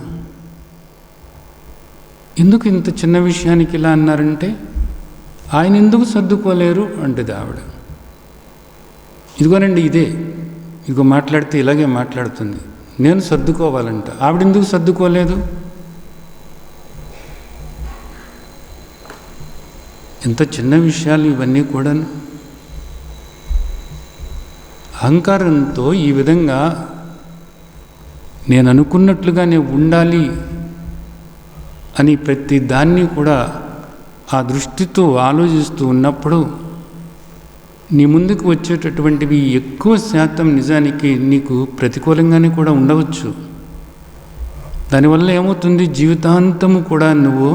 ఎందుకు ఇంత చిన్న విషయానికి ఇలా అన్నారంటే, ఆయన ఎందుకు సర్దుకోలేరు అంటది ఆవిడ. ఇదిగోనండి ఇదిగో మాట్లాడితే ఇలాగే మాట్లాడుతుంది, నేను సర్దుకోవాలంట, ఆవిడెందుకు సర్దుకోలేదు? ఎంత చిన్న విషయాలు ఇవన్నీ కూడాను. అహంకారంతో ఈ విధంగా నేను అనుకున్నట్లుగానే ఉండాలి అని ప్రతి దాన్ని కూడా ఆ దృష్టితో ఆలోచిస్తూ ఉన్నప్పుడు నీ ముందుకు వచ్చేటటువంటివి ఎక్కువ శాతం నిజానికి నీకు ప్రతికూలంగానే కూడా ఉండవచ్చు. దానివల్ల ఏమవుతుంది, జీవితాంతము కూడా నువ్వు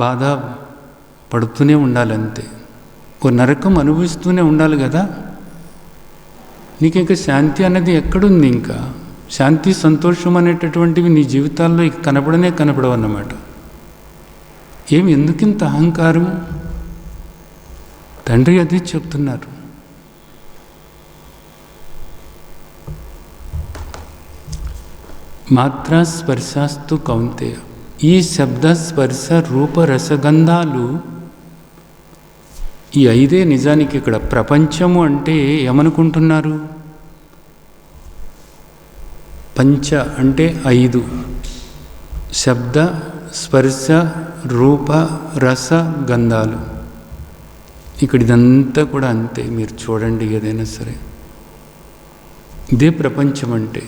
బాధ పడుతూనే ఉండాలంతే, ఓ నరకం అనుభవిస్తూనే ఉండాలి కదా. నీకు ఇంకా శాంతి అన్నది ఎక్కడుంది? ఇంకా శాంతి సంతోషం అనేటటువంటివి నీ జీవితాల్లో కనపడవు అన్నమాట. ఎందుకింత అహంకారం? తండ్రి అది చెప్తున్నారు. మాత్రా స్పర్శాస్తు కౌంతేయ, ఈ శబ్ద స్పర్శ రూప రసగంధాలు ఈ 5 నిజానికి ఇక్కడ ప్రపంచము అంటే ఏమనుకుంటున్నారు? పంచ అంటే 5, శబ్ద స్పర్శ రూప రస గంధాలు. ఇక్కడ ఇదంతా కూడా అంతే. మీరు చూడండి, ఏదైనా సరే ఇదే ప్రపంచం అంటే.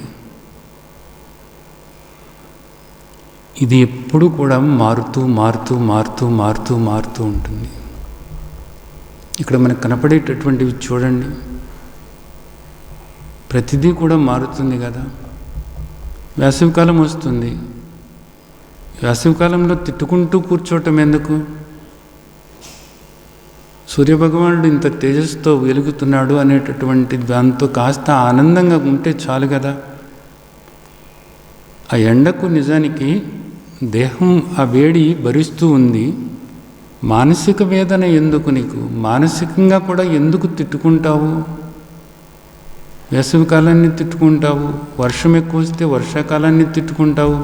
ఇది ఎప్పుడు కూడా మారుతూ మారుతూ మారుతూ మారుతూ మారుతూ ఉంటుంది. ఇక్కడ మనకు కనపడేటటువంటివి చూడండి, ప్రతిదీ కూడా మారుతుంది కదా. వేసవికాలం వస్తుంది, వేసవికాలంలో తిట్టుకుంటూ కూర్చోవటం ఎందుకు? సూర్యభగవానుడు ఇంత తేజస్సుతో వెలుగుతున్నాడు అనేటటువంటి దాంతో కాస్త ఆనందంగా ఉంటే చాలు కదా. ఆ ఎండకు నిజానికి దేహం ఆ వేడి భరిస్తూ ఉంది. మానసిక వేదన ఎందుకు నీకు? మానసికంగా కూడా ఎందుకు తిట్టుకుంటావు? వేసవికాలాన్ని తిట్టుకుంటావు, వర్షం ఎక్కువ వస్తే వర్షాకాలాన్ని తిట్టుకుంటావు,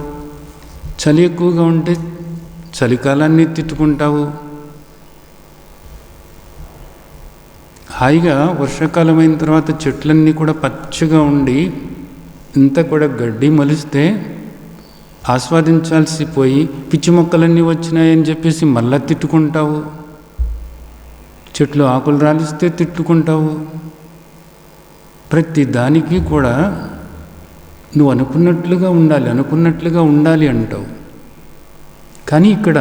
చలి ఎక్కువగా ఉంటే చలికాలాన్ని తిట్టుకుంటావు. హాయిగా వర్షాకాలం అయిన తర్వాత చెట్లన్నీ కూడా పచ్చగా ఉండి ఇంత కూడా గడ్డి మొలిస్తే ఆస్వాదించాల్సి పోయి పిచ్చి మొక్కలన్నీ వచ్చినాయని చెప్పేసి మళ్ళా తిట్టుకుంటావు. చెట్లు ఆకులు రాలిస్తే తిట్టుకుంటావు. ప్రతి దానికి కూడా నువ్వు అనుకున్నట్లుగా ఉండాలి అంటావు. కానీ ఇక్కడ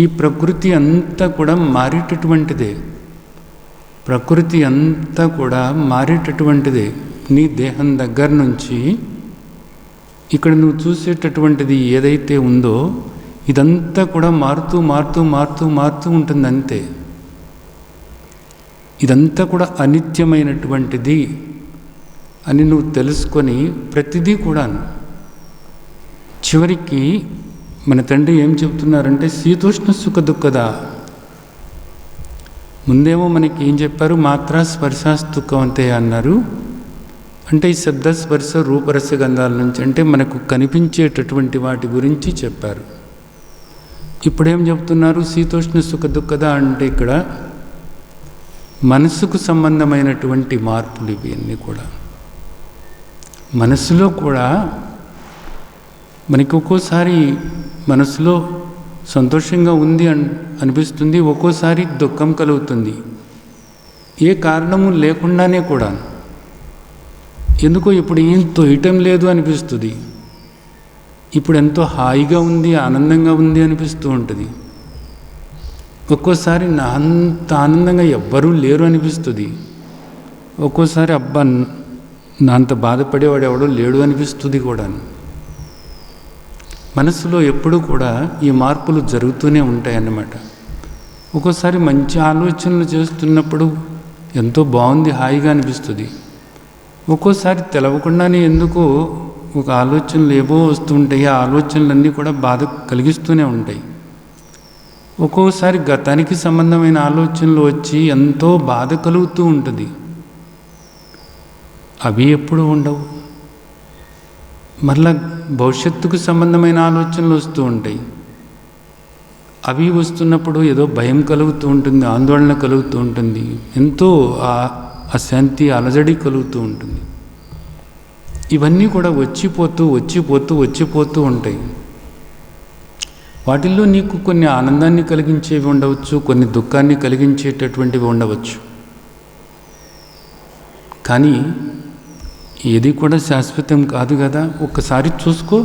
ఈ ప్రకృతి అంతా కూడా మారేటటువంటిదే. ప్రకృతి అంతా కూడా మారేటటువంటిదే. నీ దేహం దగ్గర నుంచి ఇక్కడ నువ్వు చూసేటటువంటిది ఏదైతే ఉందో ఇదంతా కూడా మారుతూ మారుతూ మారుతూ మారుతూ ఉంటుంది అంతే. ఇదంతా కూడా అనిత్యమైనటువంటిది అని నువ్వు తెలుసుకొని ప్రతిదీ కూడా చివరికి మన తండ్రి ఏం చెప్తున్నారంటే శీతోష్ణ సుఖ దుఃఖదా. ముందేమో మనకి ఏం చెప్పారు? మాత్రా స్పర్శాస్తు కౌంతేయ అన్నారు. అంటే ఈ శబ్ద స్పర్శ రూపరస గంధాల నుంచి అంటే మనకు కనిపించేటటువంటి వాటి గురించి చెప్పారు. ఇప్పుడేం చెప్తున్నారు? శీతోష్ణ సుఖ దుఃఖదా అంటే ఇక్కడ మనసుకు సంబంధమైనటువంటి మార్పులు ఇవన్నీ కూడా. మనసులో కూడా మనకి ఒక్కోసారి మనసులో సంతోషంగా ఉంది అనిపిస్తుంది, ఒక్కోసారి దుఃఖం కలుగుతుంది. ఏ కారణము లేకుండానే కూడా. ఎందుకో ఇప్పుడు ఏం తోయటం లేదు అనిపిస్తుంది, ఇప్పుడు ఎంతో హాయిగా ఉంది, ఆనందంగా ఉంది అనిపిస్తూ ఉంటుంది. ఒక్కోసారి నా అంత ఆనందంగా ఎవ్వరూ లేరు అనిపిస్తుంది. ఒక్కోసారి అబ్బా నా అంత బాధపడేవాడు ఎవడో లేడు అనిపిస్తుంది కూడా. మనసులో ఎప్పుడూ కూడా ఈ మార్పులు జరుగుతూనే ఉంటాయన్నమాట. ఒక్కోసారి మంచి ఆలోచనలు చేస్తున్నప్పుడు ఎంతో బాగుంది, హాయిగా అనిపిస్తుంది. ఒక్కోసారి తెలవకుండానే ఎందుకో ఒక ఆలోచనలు ఏవో వస్తూ ఉంటాయి. ఆ ఆలోచనలన్నీ కూడా బాధ కలిగిస్తూనే ఉంటాయి. ఒక్కోసారి గతానికి సంబంధమైన ఆలోచనలు వచ్చి ఎంతో బాధ కలుగుతూ ఉంటుంది. అవి ఎప్పుడు ఉండవు. మరలా భవిష్యత్తుకు సంబంధమైన ఆలోచనలు వస్తూ ఉంటాయి. అవి వస్తున్నప్పుడు ఏదో భయం కలుగుతూ ఉంటుంది, ఆందోళన కలుగుతూ ఉంటుంది, ఎంతో అశాంతి, అలజడి కలుగుతూ ఉంటుంది. ఇవన్నీ కూడా వచ్చిపోతూ ఉంటాయి. వాటిల్లో నీకు కొన్ని ఆనందాన్ని కలిగించేవి ఉండవచ్చు, కొన్ని దుఃఖాన్ని కలిగించేటటువంటివి ఉండవచ్చు. కానీ ఏది కూడా శాశ్వతం కాదు కదా. ఒక్కసారి చూసుకో,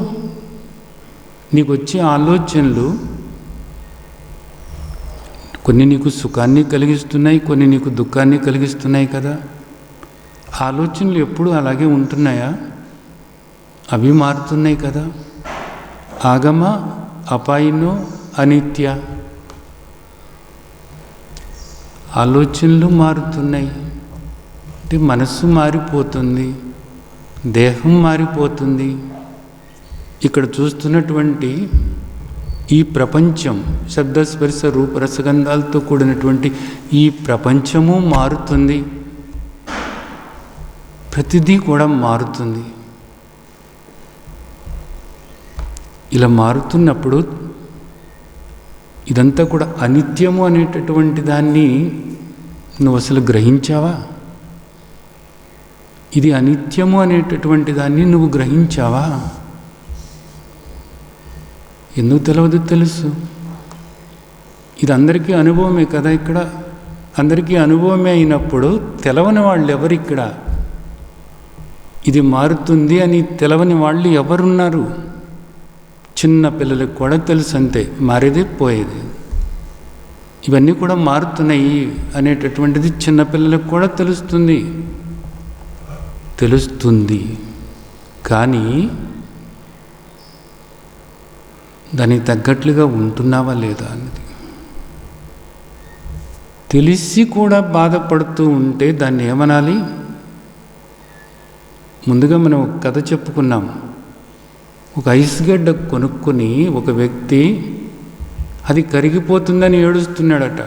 నీకు వచ్చే ఆలోచనలు కొన్ని నీకు సుఖాన్ని కలిగిస్తున్నాయి, కొన్ని నీకు దుఃఖాన్ని కలిగిస్తున్నాయి కదా. ఆలోచనలు ఎప్పుడూ అలాగే ఉంటున్నాయా? అవి మారుతున్నాయి కదా. ఆగమ అపాయినో అనిత్య. ఆలోచనలు మారుతున్నాయి అంటే మనస్సు మారిపోతుంది, దేహం మారిపోతుంది. ఇక్కడ చూస్తున్నటువంటి ఈ ప్రపంచం, శబ్దస్పర్శ రూపరసగంధాలతో కూడినటువంటి ఈ ప్రపంచము మారుతుంది. ప్రతిదీ కూడా మారుతుంది. ఇలా మారుతున్నప్పుడు ఇదంతా కూడా అనిత్యము అనేటటువంటి దాన్ని నువ్వు అసలు గ్రహించావా? ఇది అనిత్యము అనేటటువంటి దాన్ని నువ్వు గ్రహించావా? ఎందుకు తెలియదు? తెలుసు. ఇది అందరికీ అనుభవమే కదా. ఇక్కడ అందరికీ అనుభవమే అయినప్పుడు తెలవని వాళ్ళు ఎవరిక్కడ? ఇది మారుతుంది అని తెలవని వాళ్ళు ఎవరున్నారు? చిన్న పిల్లలకు కూడా తెలుసు, అంతే, మారేది పోయేది. ఇవన్నీ కూడా మారుతున్నాయి అనేటటువంటిది చిన్నపిల్లలకు కూడా తెలుస్తుంది. కానీ దానికి తగ్గట్లుగా ఉంటున్నావా లేదా అన్నది. తెలిసి కూడా బాధపడుతూ ఉంటే దాన్ని ఏమనాలి? ముందుగా మనం ఒక కథ చెప్పుకున్నాం. ఒక ఐస్ గడ్డ కొనుక్కొని ఒక వ్యక్తి అది కరిగిపోతుందని ఏడుస్తున్నాడట.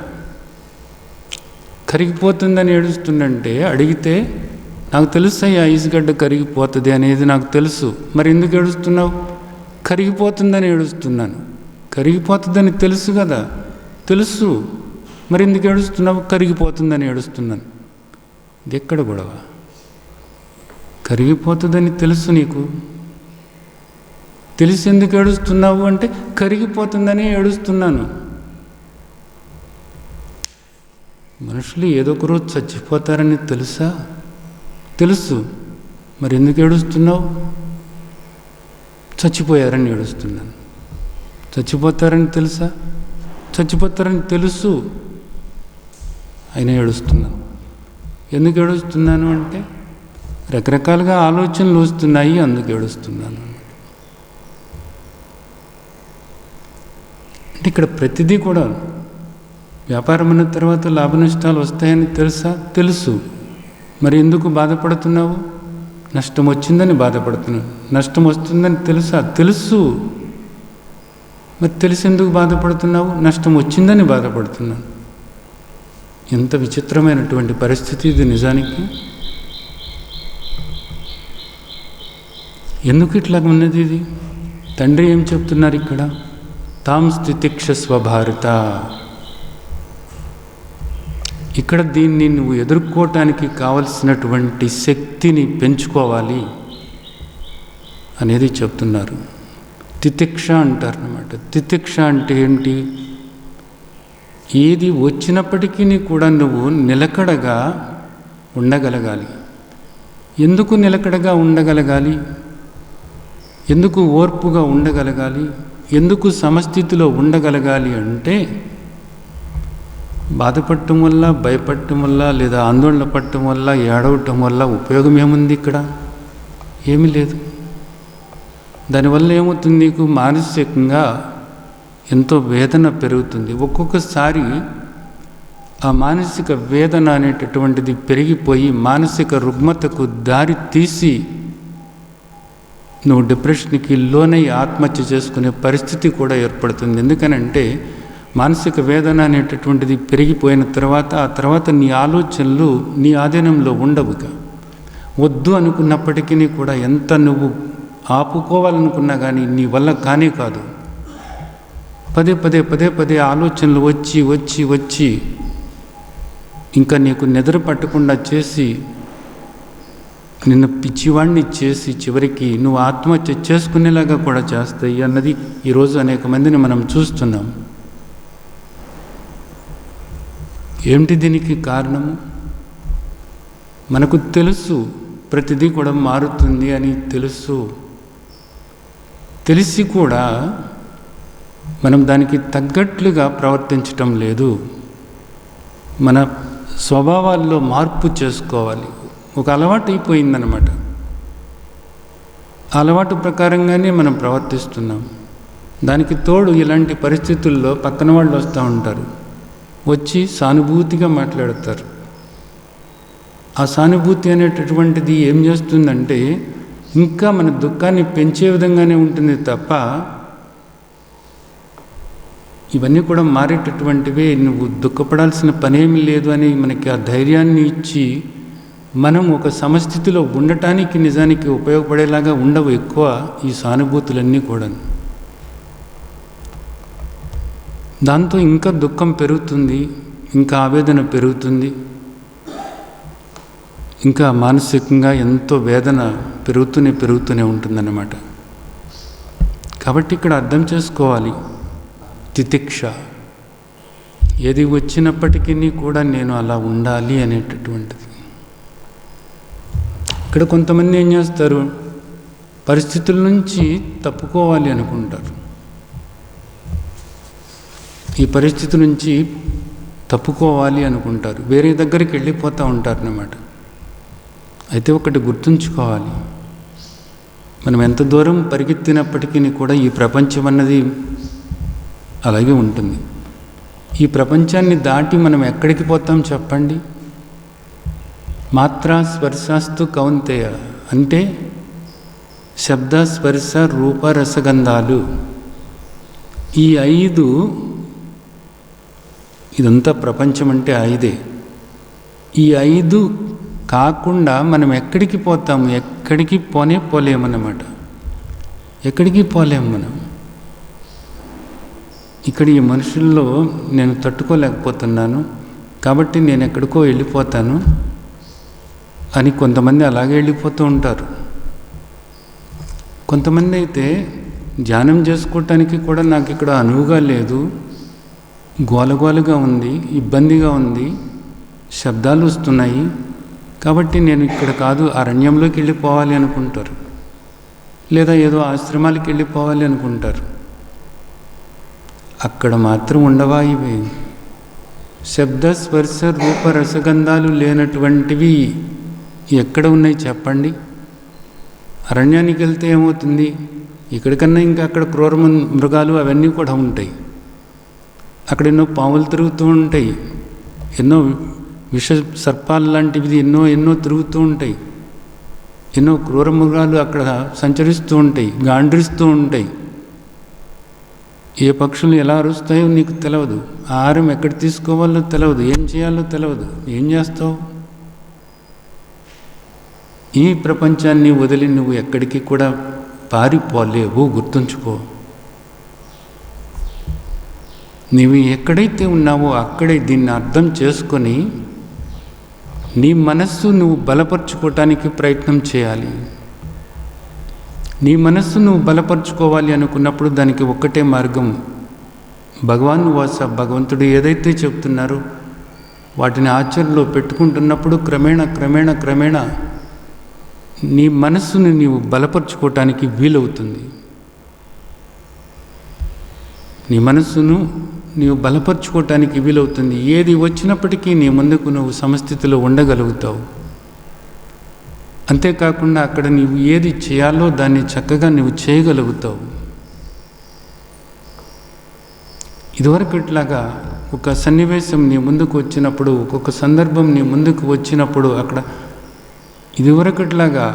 కరిగిపోతుందని ఏడుస్తుందంటే అడిగితే, నాకు తెలుసు అయ్యా ఐస్ గడ్డ కరిగిపోతుంది అనేది నాకు తెలుసు, మరి ఎందుకు ఏడుస్తున్నావు? కరిగిపోతుందని ఏడుస్తున్నాను. కరిగిపోతుందని తెలుసు కదా. తెలుసు, మరి ఎందుకు ఏడుస్తున్నావు? కరిగిపోతుందని ఏడుస్తున్నాను. ఇది ఎక్కడ గొడవ? కరిగిపోతుందని తెలుసు, నీకు తెలిసి ఎందుకు ఏడుస్తున్నావు అంటే కరిగిపోతుందని ఏడుస్తున్నాను. మనుషులు ఏదో ఒక రోజు చచ్చిపోతారని తెలుసా? తెలుసు, మరి ఎందుకు ఏడుస్తున్నావు? చచ్చిపోయారని ఏడుస్తున్నాను. చచ్చిపోతారని తెలుసా? చచ్చిపోతారని తెలుసు, అయినా ఏడుస్తున్నాను. ఎందుకు ఏడుస్తున్నాను అంటే రకరకాలుగా ఆలోచనలు వస్తున్నాయి, అందుకు ఏడుస్తున్నాను. అంటే ఇక్కడ ప్రతిదీ కూడా వ్యాపారం అన్న తర్వాత లాభ నష్టాలు వస్తాయని తెలుసా? తెలుసు, మరి ఎందుకు బాధపడుతున్నావు? నష్టం వచ్చిందని బాధపడుతున్నావు. నష్టం వస్తుందని తెలుసా? తెలుసు, మరి తెలిసి ఎందుకు బాధపడుతున్నావు? నష్టం వచ్చిందని బాధపడుతున్నాను. ఎంత విచిత్రమైనటువంటి పరిస్థితి ఇది నిజానికి. ఎందుకు ఇట్లా ఉన్నది? ఇది తండ్రి ఏం చెప్తున్నారు ఇక్కడ? తాం స్థితిక్షస్వ భారత. ఇక్కడ దీన్ని నువ్వు ఎదుర్కోవటానికి కావలసినటువంటి శక్తిని పెంచుకోవాలి అనేది చెప్తున్నారు. తితిక్ష అంటారు అన్నమాట. తితిక్ష అంటే ఏంటి? ఏది వచ్చినప్పటికీ కూడా నువ్వు నిలకడగా ఉండగలగాలి. ఎందుకు నిలకడగా ఉండగలగాలి? ఎందుకు ఓర్పుగా ఉండగలగాలి? ఎందుకు సమస్థితిలో ఉండగలగాలి అంటే బాధపడటం వల్ల, భయపడటం వల్ల, లేదా ఆందోళన పడటం వల్ల, ఏడవటం వల్ల ఉపయోగం ఏముంది? ఇక్కడ ఏమీ లేదు. దానివల్ల ఏమవుతుంది, నీకు మానసికంగా ఎంతో వేదన పెరుగుతుంది. ఒక్కొక్కసారి ఆ మానసిక వేదన అనేటటువంటిది పెరిగిపోయి మానసిక రుగ్మతకు దారి తీసి నువ్వు డిప్రెషన్కి లోనై ఆత్మహత్య చేసుకునే పరిస్థితి కూడా ఏర్పడుతుంది. ఎందుకనంటే మానసిక వేదన అనేటటువంటిది పెరిగిపోయిన తర్వాత ఆ తర్వాత నీ ఆలోచనలు నీ ఆధీనంలో ఉండవుగా. వద్దు అనుకున్నప్పటికీ కూడా ఎంత నువ్వు ఆపుకోవాలనుకున్నా కానీ నీ వల్ల కానే కాదు. పదే పదే పదే పదే ఆలోచనలు వచ్చి వచ్చి వచ్చి ఇంకా నీకు నిద్ర పట్టకుండా చేసి నిన్ను పిచ్చివాడిని చేసి చివరికి నువ్వు ఆత్మహత్య చేసుకునేలాగా కూడా చేస్తాయి అన్నది ఈరోజు అనేక మందిని మనం చూస్తున్నాం. ఏమిటి దీనికి కారణము? మనకు తెలుసు ప్రతిదీ కూడా మారుతుంది అని తెలుసు. తెలిసి కూడా మనం దానికి తగ్గట్లుగా ప్రవర్తించటం లేదు. మన స్వభావాల్లో మార్పు చేసుకోవాలి. ఒక అలవాటు అయిపోయిందనమాట. ఆ అలవాటు ప్రకారంగానే మనం ప్రవర్తిస్తున్నాం. దానికి తోడు ఇలాంటి పరిస్థితుల్లో పక్కన వాళ్ళు వస్తూ ఉంటారు, వచ్చి సానుభూతిగా మాట్లాడతారు. ఆ సానుభూతి అనేటటువంటిది ఏం చేస్తుందంటే ఇంకా మన దుఃఖాన్ని పెంచే విధంగానే ఉంటుంది తప్ప ఇవన్నీ కూడా మారేటటువంటివే. నువ్వు దుఃఖపడాల్సిన పనేమీ లేదు అని మనకి ఆ ధైర్యాన్ని ఇచ్చి మనం ఒక సమస్థితిలో ఉండటానికి నిజానికి ఉపయోగపడేలాగా ఉండవు ఎక్కువ ఈ సానుభూతులన్నీ కూడా. దాంతో ఇంకా దుఃఖం పెరుగుతుంది, ఇంకా ఆవేదన పెరుగుతుంది, ఇంకా మానసికంగా ఎంతో వేదన పెరుగుతూనే ఉంటుందన్నమాట. కాబట్టి ఇక్కడ అర్థం చేసుకోవాలి, తితిక్ష. ఏది వచ్చినప్పటికీ కూడా నేను అలా ఉండాలి అనేటటువంటిది. ఇక్కడ కొంతమంది ఏం చేస్తారు, పరిస్థితుల నుంచి తప్పుకోవాలి అనుకుంటారు. ఈ పరిస్థితి నుంచి తప్పుకోవాలి అనుకుంటారు, వేరే దగ్గరికి వెళ్ళిపోతూ ఉంటారు అన్నమాట. అయితే ఒకటి గుర్తుంచుకోవాలి, మనం ఎంత దూరం పరిగెత్తినప్పటికీ కూడా ఈ ప్రపంచం అన్నది అలాగే ఉంటుంది. ఈ ప్రపంచాన్ని దాటి మనం ఎక్కడికి పోతాం చెప్పండి? మాత్రా స్పర్శాస్తు కౌంతేయ అంటే శబ్ద స్పర్శ రూప రసగంధాలు, ఈ 5 ఇదంతా ప్రపంచం అంటే 5. ఈ 5 కాకుండా మనం ఎక్కడికి పోతాము? ఎక్కడికి పోలేమన్నమాట. ఎక్కడికి పోలేము మనం. ఇక్కడ ఈ మనుషుల్లో నేను తట్టుకోలేకపోతున్నాను కాబట్టి నేను ఎక్కడికో వెళ్ళిపోతాను అని కొంతమంది అలాగే వెళ్ళిపోతూ ఉంటారు. కొంతమంది అయితే ధ్యానం చేసుకోవటానికి కూడా నాకు ఇక్కడ అనువుగా లేదు, గోలగోలుగా ఉంది, ఇబ్బందిగా ఉంది, శబ్దాలు వస్తున్నాయి కాబట్టి నేను ఇక్కడ కాదు అరణ్యంలోకి వెళ్ళిపోవాలి అనుకుంటారు, లేదా ఏదో ఆశ్రమాలకు వెళ్ళిపోవాలి అనుకుంటారు. అక్కడ మాత్రం ఉండవా ఇవి? శబ్ద స్పర్శ రూప రసగంధాలు లేనటువంటివి ఎక్కడ ఉన్నాయి చెప్పండి? అరణ్యానికి వెళ్తే ఏమవుతుంది? ఇక్కడికన్నా ఇంకా అక్కడ క్రూర మృగాలు అవన్నీ కూడా ఉంటాయి. అక్కడ ఎన్నో పాములు తిరుగుతూ ఉంటాయి, ఎన్నో విష సర్పాలు లాంటివి ఎన్నో తిరుగుతూ ఉంటాయి, ఎన్నో క్రూర మృగాలు అక్కడ సంచరిస్తూ ఉంటాయి, గాండ్రిస్తూ ఉంటాయి. ఏ పక్షులు ఎలా అరుస్తాయో నీకు తెలియదు, ఆహారం ఎక్కడ తీసుకోవాలో తెలియదు, ఏం చేయాలో తెలియదు. ఏం చేస్తావు? ఈ ప్రపంచాన్ని వదిలి నువ్వు ఎక్కడికి కూడా పారిపోలేవు, గుర్తుంచుకో. నీవు ఎక్కడైతే ఉన్నావో అక్కడే దీన్ని అర్థం చేసుకొని నీ మనస్సు నువ్వు బలపరుచుకోవటానికి ప్రయత్నం చేయాలి. నీ మనస్సు నువ్వు బలపరుచుకోవాలి అనుకున్నప్పుడు దానికి ఒక్కటే మార్గం, భగవాన్ వాస, భగవంతుడు ఏదైతే చెప్తున్నారో వాటిని ఆచరణలో పెట్టుకుంటున్నప్పుడు క్రమేణా నీ మనస్సుని నీవు బలపరుచుకోవటానికి వీలవుతుంది. నీ మనస్సును నీవు బలపరుచుకోవటానికి వీలవుతుంది. ఏది వచ్చినప్పటికీ నీ ముందుకు నువ్వు సమస్థితిలో ఉండగలుగుతావు. అంతేకాకుండా అక్కడ నీవు ఏది చేయాలో దాన్ని చక్కగా నువ్వు చేయగలుగుతావు. ఇదివరకట్లాగా ఒక సన్నివేశం నీ ముందుకు వచ్చినప్పుడు, ఒక్కొక్క సందర్భం నీ ముందుకు వచ్చినప్పుడు అక్కడ ఇదివరకట్లాగా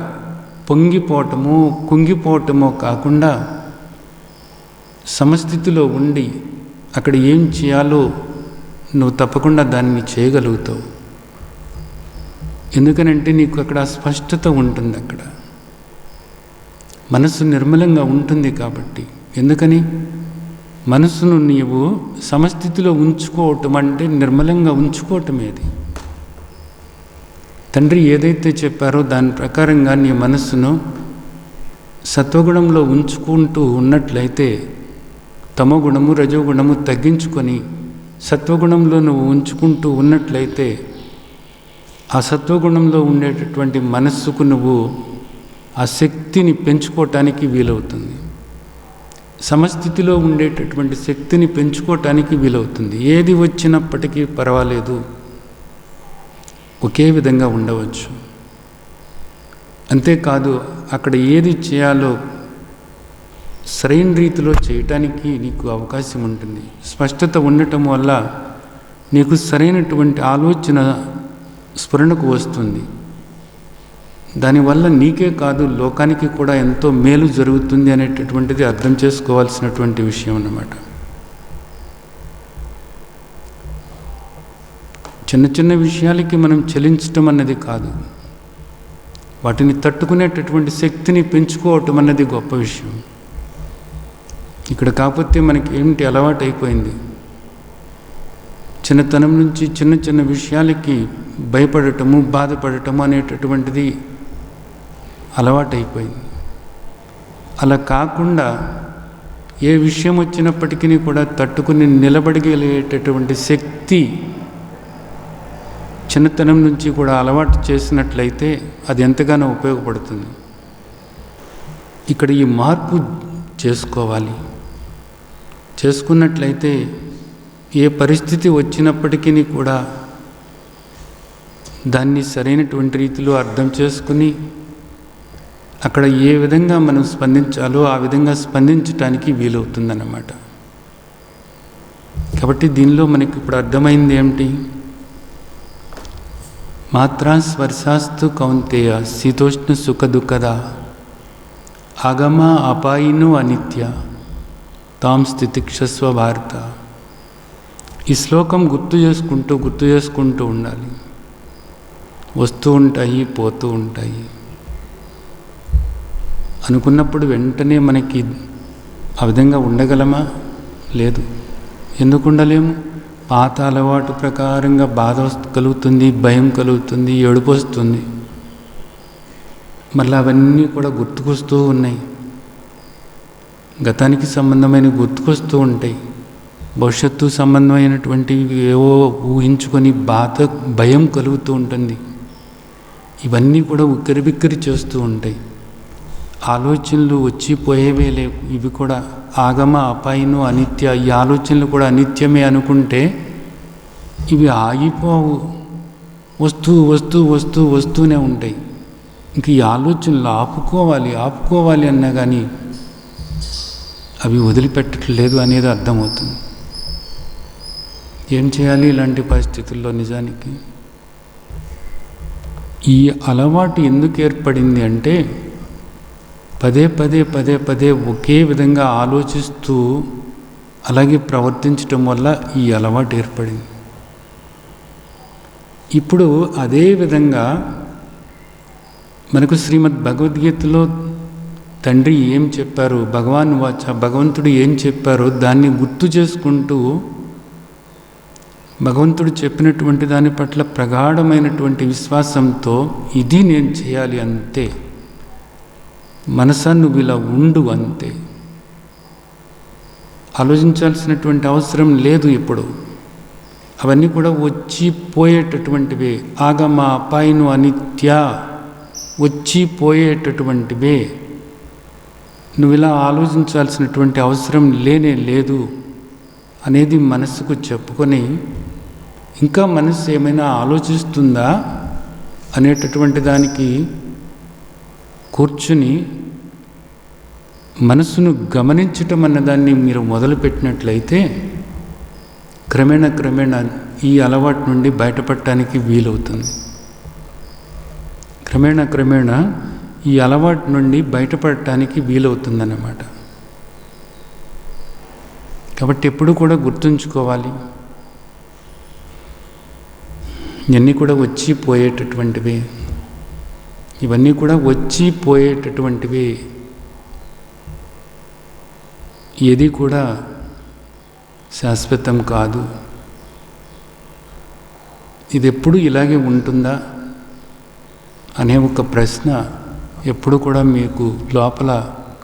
పొంగిపోవటము కుంగిపోవటమో కాకుండా సమస్థితిలో ఉండి అక్కడ ఏం చేయాలో నువ్వు తప్పకుండా దాన్ని చేయగలుగుతావు. ఎందుకనంటే నీకు అక్కడ స్పష్టత ఉంటుంది, అక్కడ మనసు నిర్మలంగా ఉంటుంది కాబట్టి. ఎందుకని? మనసును నీవు సమస్థితిలో ఉంచుకోవటం అంటే నిర్మలంగా ఉంచుకోవటమేది. తండ్రి ఏదైతే చెప్పారో దాని ప్రకారంగా నీ మనస్సును సత్వగుణంలో ఉంచుకుంటూ ఉన్నట్లయితే తమోగుణము రజోగుణము తగ్గించుకొని సత్వగుణంలో నువ్వు ఉంచుకుంటూ ఉన్నట్లయితే ఆ సత్వగుణంలో ఉండేటటువంటి మనస్సుకు నువ్వు ఆ శక్తిని పెంచుకోవటానికి వీలవుతుంది. సమస్థితిలో ఉండేటటువంటి శక్తిని పెంచుకోవటానికి వీలవుతుంది. ఏది వచ్చినప్పటికీ పర్వాలేదు, ఒకే విధంగా ఉండవచ్చు. అంతేకాదు అక్కడ ఏది చేయాలో సరైన రీతిలో చేయటానికి నీకు అవకాశం ఉంటుంది. స్పష్టత ఉండటం వల్ల నీకు సరైనటువంటి ఆలోచన స్ఫురణకు వస్తుంది. దానివల్ల నీకే కాదు లోకానికి కూడా ఎంతో మేలు జరుగుతుంది అనేటటువంటిది అర్థం చేసుకోవాల్సినటువంటి విషయం అన్నమాట. చిన్న చిన్న విషయాలకి మనం చెలించటం అన్నది కాదు, వాటిని తట్టుకునేటటువంటి శక్తిని పెంచుకోవటం అన్నది గొప్ప విషయం. ఇక్కడ కాకపోతే మనకి ఏమిటి అలవాటు అయిపోయింది, చిన్నతనం నుంచి చిన్న చిన్న విషయాలకి భయపడటము బాధపడటము అనేటటువంటిది అలవాటైపోయింది. అలా కాకుండా ఏ విషయం వచ్చినప్పటికీ కూడా తట్టుకుని నిలబడగలిగేటటువంటి శక్తి చిన్నతనం నుంచి కూడా అలవాటు చేసినట్లయితే అది ఎంతగానో ఉపయోగపడుతుంది. ఇక్కడ ఈ మార్పు చేసుకోవాలి. చేసుకున్నట్లయితే ఏ పరిస్థితి వచ్చినప్పటికీ కూడా దాన్ని సరైనటువంటి రీతిలో అర్థం చేసుకుని అక్కడ ఏ విధంగా మనం స్పందించాలో ఆ విధంగా స్పందించటానికి వీలవుతుందన్నమాట. కాబట్టి దీనిలో మనకి ఇప్పుడు అర్థమైంది ఏమిటి? మాత్రా స్పర్శాస్తు కౌంతేయ శీతోష్ణ సుఖ దుఃఖద ఆగమ అపాయిను అనిత్య తాం స్థితిక్షస్వ భారత. ఈ శ్లోకం గుర్తు చేసుకుంటూ ఉండాలి. వస్తూ ఉంటాయి, పోతూ ఉంటాయి. అనుకున్నప్పుడు వెంటనే మనకి ఆ విధంగా ఉండగలమా? లేదు. ఎందుకు ఉండలేము? పాత అలవాటు ప్రకారంగా బాధ కలుగుతుంది, భయం కలుగుతుంది, ఏడుపు వస్తుంది. మళ్ళీ అవన్నీ కూడా గుర్తుకొస్తూ ఉన్నాయి. గతానికి సంబంధమైన గుర్తుకొస్తూ ఉంటాయి. భవిష్యత్తు సంబంధమైనటువంటివి ఏవో ఊహించుకొని భయం కలుగుతూ ఉంటుంది. ఇవన్నీ కూడా ఉక్కిరిబిక్కిరి చేస్తూ ఉంటాయి. ఆలోచనలు వచ్చిపోయేవే లేవు. ఇవి కూడా ఆగమ అపాయిను అనిత్య. ఈ ఆలోచనలు కూడా అనిత్యమే అనుకుంటే ఇవి ఆగిపోవు, వస్తూనే ఉంటాయి. ఇంక ఈ ఆలోచనలు ఆపుకోవాలి అన్నా కానీ అవి వదిలిపెట్టట్లేదు అనేది అర్థమవుతుంది. ఏం చేయాలి ఇలాంటి పరిస్థితుల్లో? నిజానికి ఈ అలవాటు ఎందుకు ఏర్పడింది అంటే పదే ఒకే విధంగా ఆలోచిస్తూ అలాగే ప్రవర్తించటం వల్ల ఈ అలవాటు ఏర్పడింది. ఇప్పుడు అదే విధంగా మనకు శ్రీమద్ భగవద్గీతలో తండ్రి ఏం చెప్పారు, భగవాన్ వాచ, భగవంతుడు ఏం చెప్పారో దాన్ని గుర్తు చేసుకుంటూ భగవంతుడు చెప్పినటువంటి దాని పట్ల ప్రగాఢమైనటువంటి విశ్వాసంతో ఇది నేను చేయాలి అంతే, మనసా నువ్వు ఇలా ఉండు అంతే, ఆలోచించాల్సినటువంటి అవసరం లేదు. ఇప్పుడు అవన్నీ కూడా వచ్చిపోయేటటువంటివే. ఆగమ అపాయిను అనిత్య, వచ్చిపోయేటటువంటివే. నువ్వు ఇలా ఆలోచించాల్సినటువంటి అవసరం లేనే లేదు అనేది మనసుకు చెప్పుకొని, ఇంకా మనసు ఏమైనా ఆలోచిస్తుందా అనేటటువంటి దానికి కూర్చుని మనసును గమనించటం అన్నదాన్ని మీరు మొదలుపెట్టినట్లయితే క్రమేణా ఈ అలవాటు నుండి బయటపడటానికి వీలవుతుంది. క్రమేణా ఈ అలవాటు నుండి బయటపడటానికి వీలవుతుందన్నమాట. కాబట్టి ఎప్పుడు కూడా గుర్తుంచుకోవాలి, ఇవన్నీ కూడా వచ్చి పోయేటటువంటివి, ఇవన్నీ కూడా వచ్చి పోయేటటువంటివి. ఏది కూడా శాశ్వతం కాదు. ఇది ఎప్పుడు ఇలాగే ఉంటుందా అనే ఒక ప్రశ్న ఎప్పుడు కూడా మీకు లోపల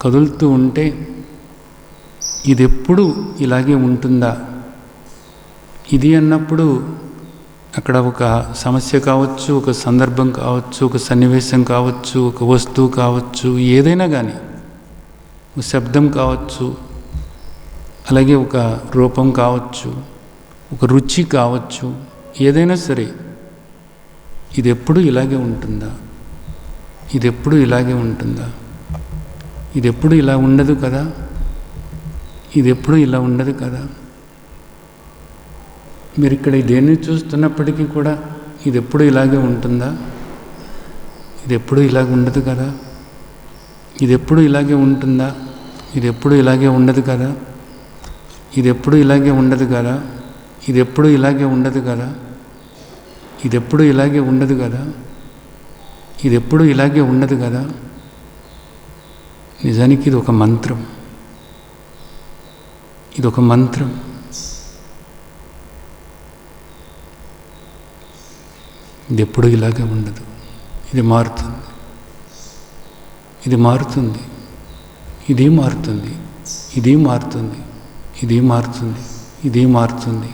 కదులుతూ ఉంటే, ఇది ఎప్పుడు ఇలాగే ఉంటుందా, ఇది అన్నప్పుడు అక్కడ ఒక సమస్య కావచ్చు, ఒక సందర్భం కావచ్చు, ఒక సన్నివేశం కావచ్చు, ఒక వస్తువు కావచ్చు, ఏదైనా కానీ, ఒక శబ్దం కావచ్చు, అలాగే ఒక రూపం కావచ్చు, ఒక రుచి కావచ్చు, ఏదైనా సరే ఇది ఎప్పుడు ఇలాగే ఉంటుందా, ఇది ఎప్పుడు ఇలాగే ఉంటుందా, ఇది ఎప్పుడు ఇలా ఉండదు కదా, ఇది ఎప్పుడు ఇలా ఉండదు కదా. మీరు ఇక్కడ దేన్ని చూస్తున్నప్పటికీ కూడా ఇది ఎప్పుడు ఇలాగే ఉంటుందా, ఇది ఎప్పుడు ఇలాగ ఉండదు కదా, ఇది ఎప్పుడు ఇలాగే ఉంటుందా, ఇది ఎప్పుడు ఇలాగే ఉండదు కదా, ఇది ఎప్పుడు ఇలాగే ఉండదు కదా, ఇది ఎప్పుడు ఇలాగే ఉండదు కదా, ఇది ఎప్పుడు ఇలాగే ఉండదు కదా, ఇది ఎప్పుడు ఇలాగే ఉండదు కదా. నిజానికి ఇది ఒక మంత్రం, ఇది ఒక మంత్రం. ఇది ఎప్పుడు ఇలాగే ఉండదు, ఇది మారుతుంది, ఇది మారుతుంది, ఇది మారుతుంది, ఇది మారుతుంది, ఇది మారుతుంది, ఇది మారుతుంది.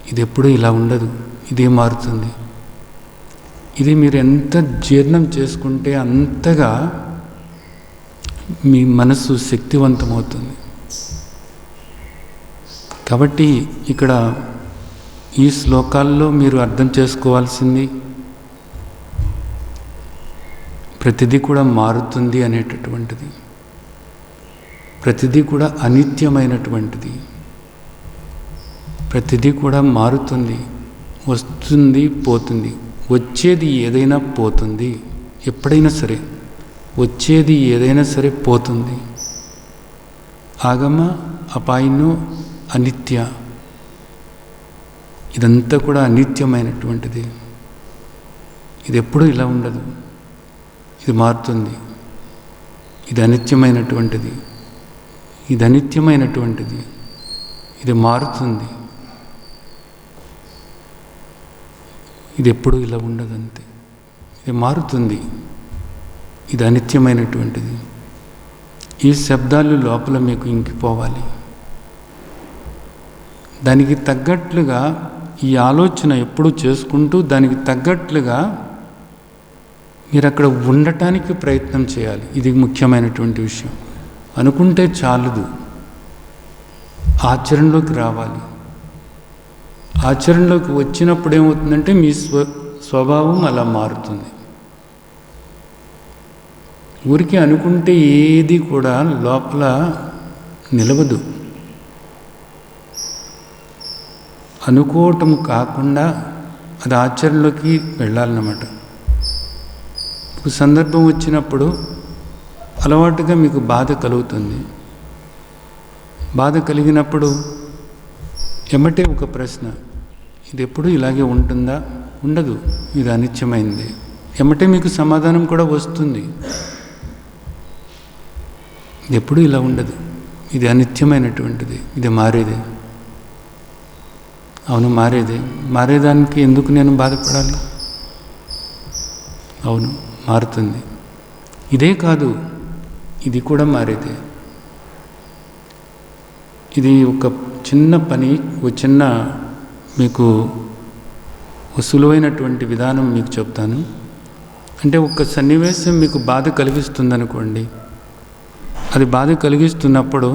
ఇది ఎప్పుడు ఇలా ఉండదు, ఇది మారుతుంది. ఇది మీరు ఎంత జీర్ణం చేసుకుంటే అంతగా మీ మనసు శక్తివంతమవుతుంది. కాబట్టి ఇక్కడ ఈ శ్లోకాల్లో మీరు అర్థం చేసుకోవాల్సింది, ప్రతిదీ కూడా మారుతుంది అనేటటువంటిది, ప్రతిదీ కూడా అనిత్యమైనటువంటిది, ప్రతిదీ కూడా మారుతుంది, వస్తుంది, పోతుంది. వచ్చేది ఏదైనా పోతుంది, ఎప్పుడైనా సరే వచ్చేది ఏదైనా సరే పోతుంది. ఆగమ అపాయినో అనిత్య, ఇదంతా కూడా అనిత్యమైనటువంటిది. ఇది ఎప్పుడూ ఇలా ఉండదు, ఇది మారుతుంది. ఇది అనిత్యమైనటువంటిది, ఇది అనిత్యమైనటువంటిది, ఇది మారుతుంది. ఇది ఎప్పుడూ ఇలా ఉండదంతే, ఇది మారుతుంది, ఇది అనిత్యమైనటువంటిది. ఈ శబ్దాలు లోపల మీకు ఇంకిపోవాలి. దానికి తగ్గట్లుగా ఈ ఆలోచన ఎప్పుడు చేసుకుంటూ దానికి తగ్గట్లుగా మీరు అక్కడ ఉండటానికి ప్రయత్నం చేయాలి. ఇది ముఖ్యమైనటువంటి విషయం. అనుకుంటే చాలదు, ఆచరణలోకి రావాలి. ఆచరణలోకి వచ్చినప్పుడు ఏమవుతుందంటే మీ స్వభావం అలా మారుతుంది. ఊరికి అనుకుంటే ఏది కూడా లోపల నిలవదు. అనుకోవటం కాకుండా అది ఆచరణలోకి వెళ్ళాలన్నమాట. ఒక సందర్భం వచ్చినప్పుడు అలవాటుగా మీకు బాధ కలుగుతుంది. బాధ కలిగినప్పుడు ఎమ్మటే ఒక ప్రశ్న, ఇది ఎప్పుడు ఇలాగే ఉంటుందా? ఉండదు, ఇది అనిత్యమైంది. ఎమ్మటే మీకు సమాధానం కూడా వస్తుంది, ఇది ఎప్పుడు ఇలా ఉండదు, ఇది అనిత్యమైనటువంటిది, ఇది మారేదే. అవును, మారేదే. మారేదానికి ఎందుకు నేను బాధపడాలి? అవును, మారుతుంది. ఇదే కాదు, ఇది కూడా మారేదే. ఇది ఒక చిన్న పని, ఒక చిన్న మీకు సులువైనటువంటి విధానం మీకు చెప్తాను. అంటే ఒక సన్నివేశం మీకు బాధ కలిగిస్తుందనుకోండి, అది బాధ కలిగిస్తున్నప్పుడు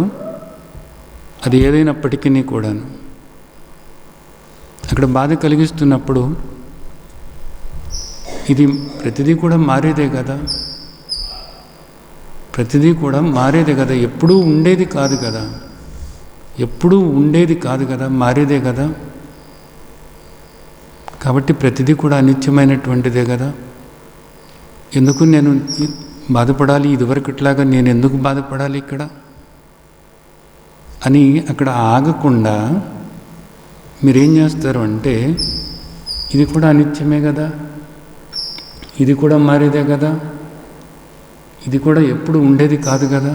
అది ఏదైనప్పటికీ కూడాను అక్కడ బాధ కలిగిస్తున్నప్పుడు ఇది ప్రతిదీ కూడా మారేదే కదా. ప్రతిదీ కూడా మారేదే కదా, ఎప్పుడూ ఉండేది కాదు కదా, ఎప్పుడూ ఉండేది కాదు కదా, మారేదే కదా. కాబట్టి ప్రతిదీ కూడా అనిత్యమైనటువంటిదే కదా. ఎందుకు నేను బాధపడాలి, ఇదివరకు ఇట్లాగా నేను ఎందుకు బాధపడాలి ఇక్కడ అని అక్కడ ఆగకుండా మీరేం చేస్తారు అంటే, ఇది కూడా అనిత్యమే కదా, ఇది కూడా మారేదే కదా, ఇది కూడా ఎప్పుడు ఉండేది కాదు కదా,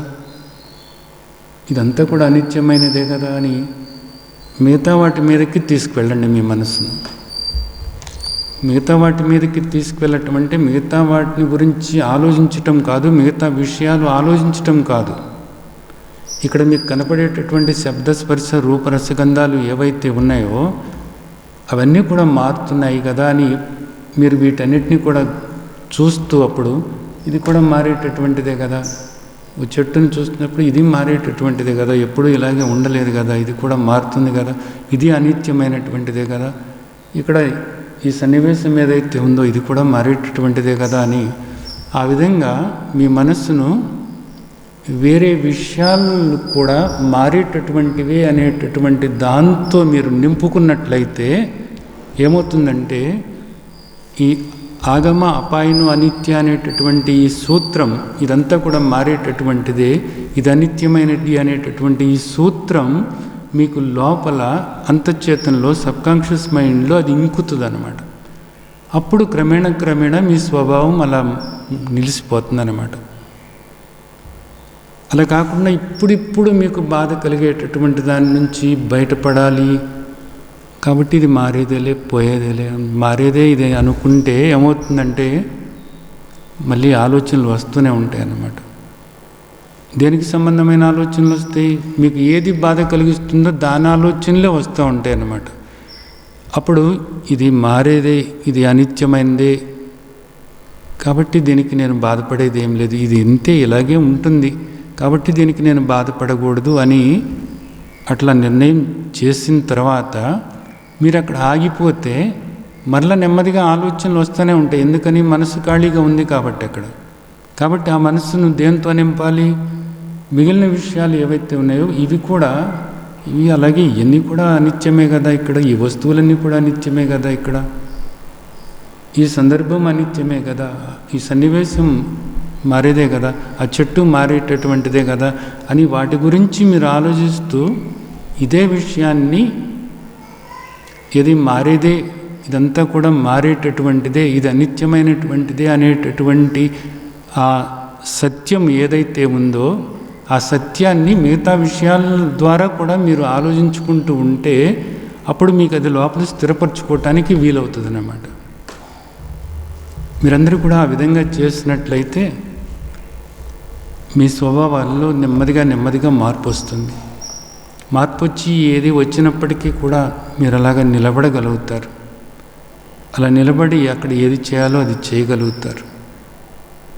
ఇదంతా కూడా అనిత్యమైనదే కదా అని మిగతా వాటి మీదకి తీసుకువెళ్ళండి మీ మనసును. మిగతా వాటి మీదకి తీసుకువెళ్ళటం అంటే మిగతా వాటిని గురించి ఆలోచించటం కాదు, మిగతా విషయాలు ఆలోచించటం కాదు. ఇక్కడ మీకు కనపడేటటువంటి శబ్దస్పర్శ రూపరసగంధాలు ఏవైతే ఉన్నాయో అవన్నీ కూడా మారుతున్నాయి కదా అని మీరు వీటన్నిటిని కూడా చూస్తూ అప్పుడు ఇది కూడా మారేటటువంటిదే కదా, చెట్టును చూస్తున్నప్పుడు ఇది మారేటటువంటిదే కదా, ఎప్పుడూ ఇలాగే ఉండలేదు కదా, ఇది కూడా మారుతుంది కదా, ఇది అనిత్యమైనటువంటిదే కదా, ఇక్కడ ఈ సన్నివేశం ఏదైతే ఉందో ఇది కూడా మారేటటువంటిదే కదా అని ఆ విధంగా మీ మనస్సును వేరే విషయాలు కూడా మారేటటువంటివే అనేటటువంటి దాంతో మీరు నింపుకున్నట్లయితే ఏమవుతుందంటే, ఈ ఆగమ అపాయను అనిత్య అనేటటువంటి ఈ సూత్రం ఇదంతా కూడా మారేటటువంటిదే, ఇది అనిత్యమైనది అనేటటువంటి ఈ సూత్రం మీకు లోపల అంతఃచేతనలో సబ్కాన్షియస్ మైండ్లో అది ఇంకుతుంది అన్నమాట. అప్పుడు క్రమేణా మీ స్వభావం అలా నిలిచిపోతుంది అన్నమాట. అలా కాకుండా ఇప్పుడిప్పుడు మీకు బాధ కలిగేటటువంటి దాని నుంచి బయటపడాలి కాబట్టి ఇది మారేదేలే పోయేదేలే, మారేదే ఇదే అనుకుంటే ఏమవుతుందంటే మళ్ళీ ఆలోచనలు వస్తూనే ఉంటాయి అన్నమాట. దేనికి సంబంధమైన ఆలోచనలు వస్తాయి, మీకు ఏది బాధ కలిగిస్తుందో దాని ఆలోచనలే వస్తూ ఉంటాయి అన్నమాట. అప్పుడు ఇది మారేదే, ఇది అనిత్యమైనదే కాబట్టి దీనికి నేను బాధపడేది ఏం లేదు, ఇది ఇంతే ఇలాగే ఉంటుంది కాబట్టి దీనికి నేను బాధపడకూడదు అని అట్లా నిర్ణయం చేసిన తర్వాత మీరు అక్కడ ఆగిపోతే మరలా నెమ్మదిగా ఆలోచనలు వస్తూనే ఉంటాయి. ఎందుకని, మనసు ఖాళీగా ఉంది కాబట్టి అక్కడ. కాబట్టి ఆ మనస్సును దేంతో నింపాలి, మిగిలిన విషయాలు ఏవైతే ఉన్నాయో ఇవి అలాగే ఇవన్నీ కూడా అనిత్యమే కదా, ఇక్కడ ఈ వస్తువులన్నీ కూడా అనిత్యమే కదా, ఇక్కడ ఈ సందర్భం అనిత్యమే కదా, ఈ సన్నివేశం మారేదే కదా, ఆ చెట్టు మారేటటువంటిదే కదా అని వాటి గురించి మీరు ఆలోచిస్తూ ఇదే విషయాన్ని ఇది మారేదే, ఇదంతా కూడా మారేటటువంటిదే, ఇది అనిత్యమైనటువంటిదే అనేటటువంటి ఆ సత్యం ఏదైతే ఉందో ఆ సత్యాన్ని మిగతా విషయాల ద్వారా కూడా మీరు ఆలోచించుకుంటూ ఉంటే అప్పుడు మీకు అది లోపల స్థిరపరచుకోవటానికి వీలవుతుంది అన్నమాట. మీరందరూ కూడా ఆ విధంగా చేసినట్లయితే మీ స్వభావాల్లో నెమ్మదిగా మార్పు వస్తుంది. మార్పు వచ్చి ఏది వచ్చినప్పటికీ కూడా మీరు అలాగా నిలబడగలుగుతారు. అలా నిలబడి అక్కడ ఏది చేయాలో అది చేయగలుగుతారు.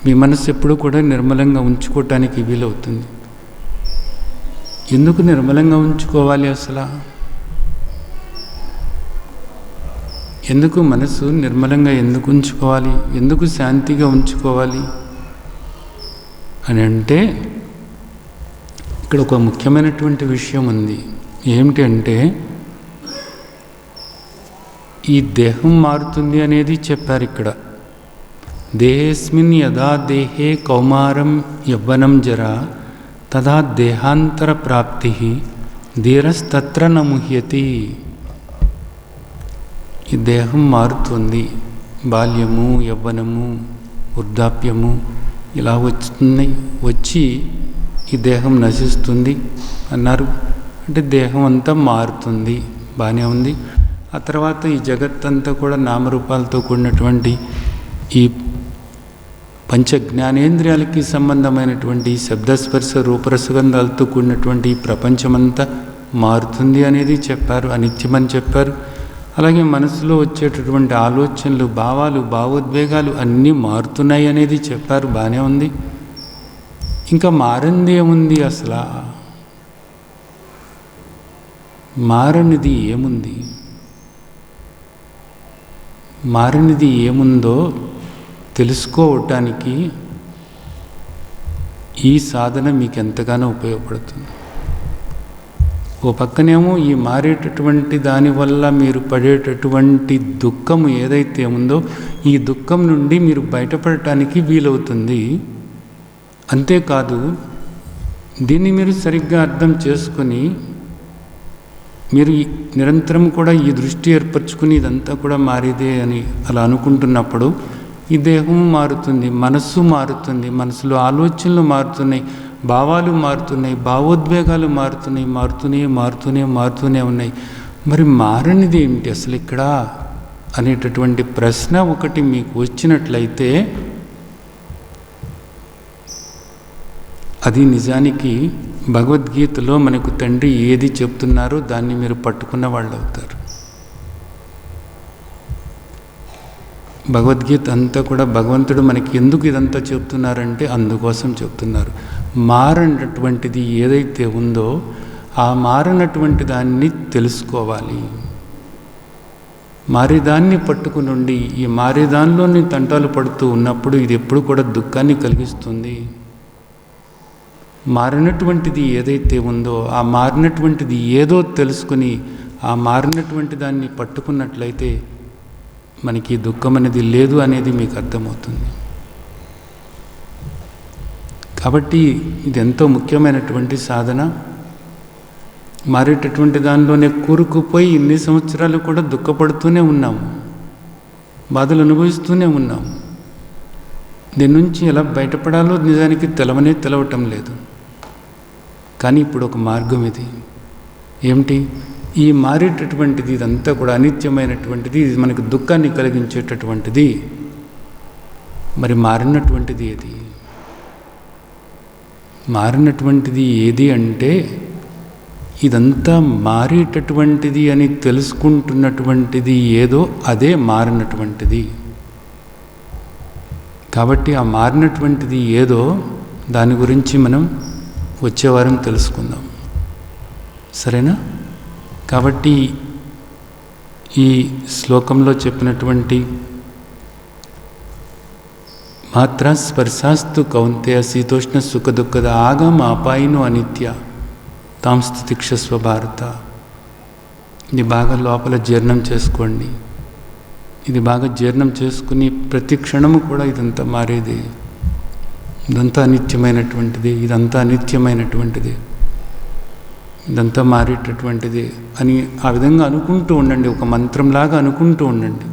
మీ మనసు ఎప్పుడూ కూడా నిర్మలంగా ఉంచుకోవటానికి వీలవుతుంది. ఎందుకు నిర్మలంగా ఉంచుకోవాలి అసలు? ఎందుకు మనసు నిర్మలంగా ఎందుకు ఉంచుకోవాలి, ఎందుకు శాంతిగా ఉంచుకోవాలి అని అంటే ఇక్కడ ఒక ముఖ్యమైనటువంటి విషయం ఉంది. ఏమిటి అంటే ఈ దేహం మారుతుంది అనేది చెప్పారు ఇక్కడ. దేహేస్మిన్ యదా దేహే కౌమారం యవ్వనం జరా తదా దేహాంతర ప్రాప్తి ధీరస్తత్ర న ముహ్యతి. ఈ దేహం మారుతుంది, బాల్యము యవ్వనము వృద్ధాప్యము ఇలా వస్తున్నాయి, వచ్చి ఈ దేహం నశిస్తుంది అన్నారు. అంటే దేహం అంతా మారుతుంది, బాగానే ఉంది. ఆ తర్వాత ఈ జగత్తంతా కూడా నామరూపాలతో కూడినటువంటి ఈ పంచ జ్ఞానేంద్రియాలకి సంబంధమైనటువంటి శబ్దస్పర్శ రూపరసగంధాలతో కూడినటువంటి ఈ ప్రపంచమంతా మారుతుంది అనేది చెప్పారు, అనిత్యమని చెప్పారు. అలాగే మనసులో వచ్చేటటువంటి ఆలోచనలు, భావాలు, భావోద్వేగాలు అన్నీ మారుతున్నాయి అనేది చెప్పారు, బాగానే ఉంది. ఇంకా మారింది ఏముంది అసలు? మారనిది ఏముంది? మారనిది ఏముందో తెలుసుకోవటానికి ఈ సాధన మీకు ఎంతగానో ఉపయోగపడుతుంది. ఓ పక్కనేమో ఈ మారేటటువంటి దానివల్ల మీరు పడేటటువంటి దుఃఖము ఏదైతే ఉందో ఈ దుఃఖం నుండి మీరు బయటపడటానికి వీలవుతుంది. అంతేకాదు దీన్ని మీరు సరిగ్గా అర్థం చేసుకొని మీరు నిరంతరం కూడా ఈ దృష్టి ఏర్పరచుకుని ఇదంతా కూడా మారేదే అని అలా అనుకుంటున్నప్పుడు ఈ దేహం మారుతుంది, మనస్సు మారుతుంది, మనసులో ఆలోచనలు మారుతున్నాయి, భావాలు మారుతున్నాయి, భావోద్వేగాలు మారుతూనే ఉన్నాయి. మరి మారనిది ఏమిటి అసలు ఇక్కడ అనేటటువంటి ప్రశ్న ఒకటి మీకు వచ్చినట్లయితే అది నిజానికి భగవద్గీతలో మనకు తండ్రి ఏది చెప్తున్నారో దాన్ని మీరు పట్టుకున్న వాళ్ళు అవుతారు. భగవద్గీత అంతా కూడా భగవంతుడు మనకి ఎందుకు ఇదంతా చెప్తున్నారంటే అందుకోసం చెప్తున్నారు. మారనటువంటిది ఏదైతే ఉందో ఆ మారనటువంటి దాన్ని తెలుసుకోవాలి. మారేదాన్ని పట్టుకుని ఉండి ఈ మారేదానిలోని తంటాలు పడుతూ ఉన్నప్పుడు ఇది ఎప్పుడు కూడా దుఃఖాన్ని కలిగిస్తుంది. మారినటువంటిది ఏదైతే ఉందో ఆ మారినటువంటిది ఏదో తెలుసుకుని ఆ మారినటువంటి దాన్ని పట్టుకున్నట్లయితే మనకి దుఃఖం అనేది లేదు అనేది మీకు అర్థమవుతుంది. కాబట్టి ఇది ఎంతో ముఖ్యమైనటువంటి సాధన. మారేటటువంటి దానిలోనే కూరుకుపోయి ఇన్ని సంవత్సరాలు కూడా దుఃఖపడుతూనే ఉన్నాము, బాధలు అనుభవిస్తూనే ఉన్నాము. దీని నుంచి ఎలా బయటపడాలో నిజానికి తెలవటం లేదు. కానీ ఇప్పుడు ఒక మార్గం ఇది ఏమిటి? ఈ మారేటటువంటిది ఇదంతా కూడా అనిత్యమైనటువంటిది, ఇది మనకు దుఃఖాన్ని కలిగించేటటువంటిది. మరి మారినటువంటిది ఏది? మారినటువంటిది ఏది అంటే ఇదంతా మారేటటువంటిది అని తెలుసుకుంటున్నటువంటిది ఏదో అదే మారినటువంటిది. కాబట్టి ఆ మారినటువంటిది ఏదో దాని గురించి మనం వచ్చే వారం తెలుసుకుందాం, సరేనా? కాబట్టి ఈ శ్లోకంలో చెప్పినటువంటి మాత్ర స్పర్శాస్తు కౌంతేయ శీతోష్ణ సుఖ దుఃఖద ఆగమ అపాయిను అనిత్య తాం స్థితిక్షస్వ భారత. ఇది బాగా లోపల జీర్ణం చేసుకోండి. ఇది బాగా జీర్ణం చేసుకుని ప్రతి క్షణము కూడా ఇదంతా మారేది, ఇదంతా అనిత్యమైనటువంటిది, ఇదంతా అనిత్యమైనటువంటిది, ఇదంతా మారేటటువంటిది అని ఆ విధంగా అనుకుంటూ ఉండండి. ఒక మంత్రంలాగా అనుకుంటూ ఉండండి.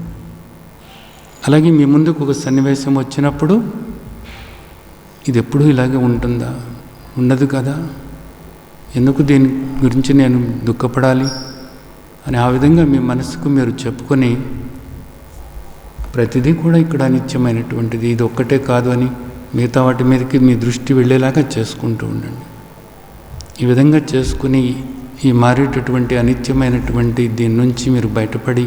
అలాగే మీ ముందుకు ఒక సన్నివేశం వచ్చినప్పుడు ఇది ఎప్పుడూ ఇలాగే ఉంటుందా? ఉండదు కదా. ఎందుకు దీని గురించి నేను దుఃఖపడాలి అని ఆ విధంగా మీ మనసుకు మీరు చెప్పుకొని ప్రతిదీ కూడా ఇక్కడ అనిత్యమైనటువంటిది, ఇది ఒక్కటే కాదు అని మిగతా వాటి మీదకి మీ దృష్టి వెళ్ళేలాగా చేసుకుంటూ ఉండండి. ఈ విధంగా చేసుకుని ఈ మారేటటువంటి అనిత్యమైనటువంటి దీని నుంచి మీరు బయటపడి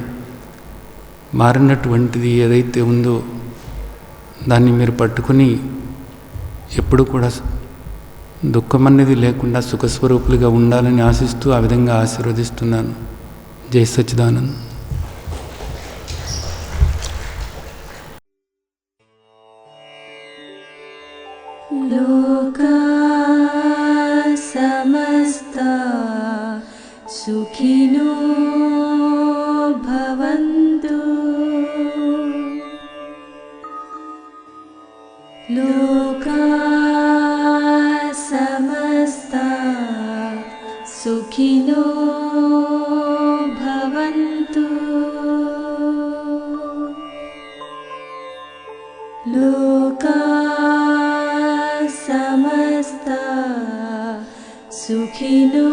మారినటువంటిది ఏదైతే ఉందో దాన్ని మీరు పట్టుకుని ఎప్పుడు కూడా దుఃఖం అనేది లేకుండా సుఖస్వరూపులుగా ఉండాలని ఆశిస్తూ ఆ విధంగా ఆశీర్వదిస్తున్నాను. జై సచ్చిదానంద్. లోకా సమస్తా సుఖినో భవంతు. లోకా సమస్తా సుఖినో భవంతు. లోకా సమస్తా సుఖినో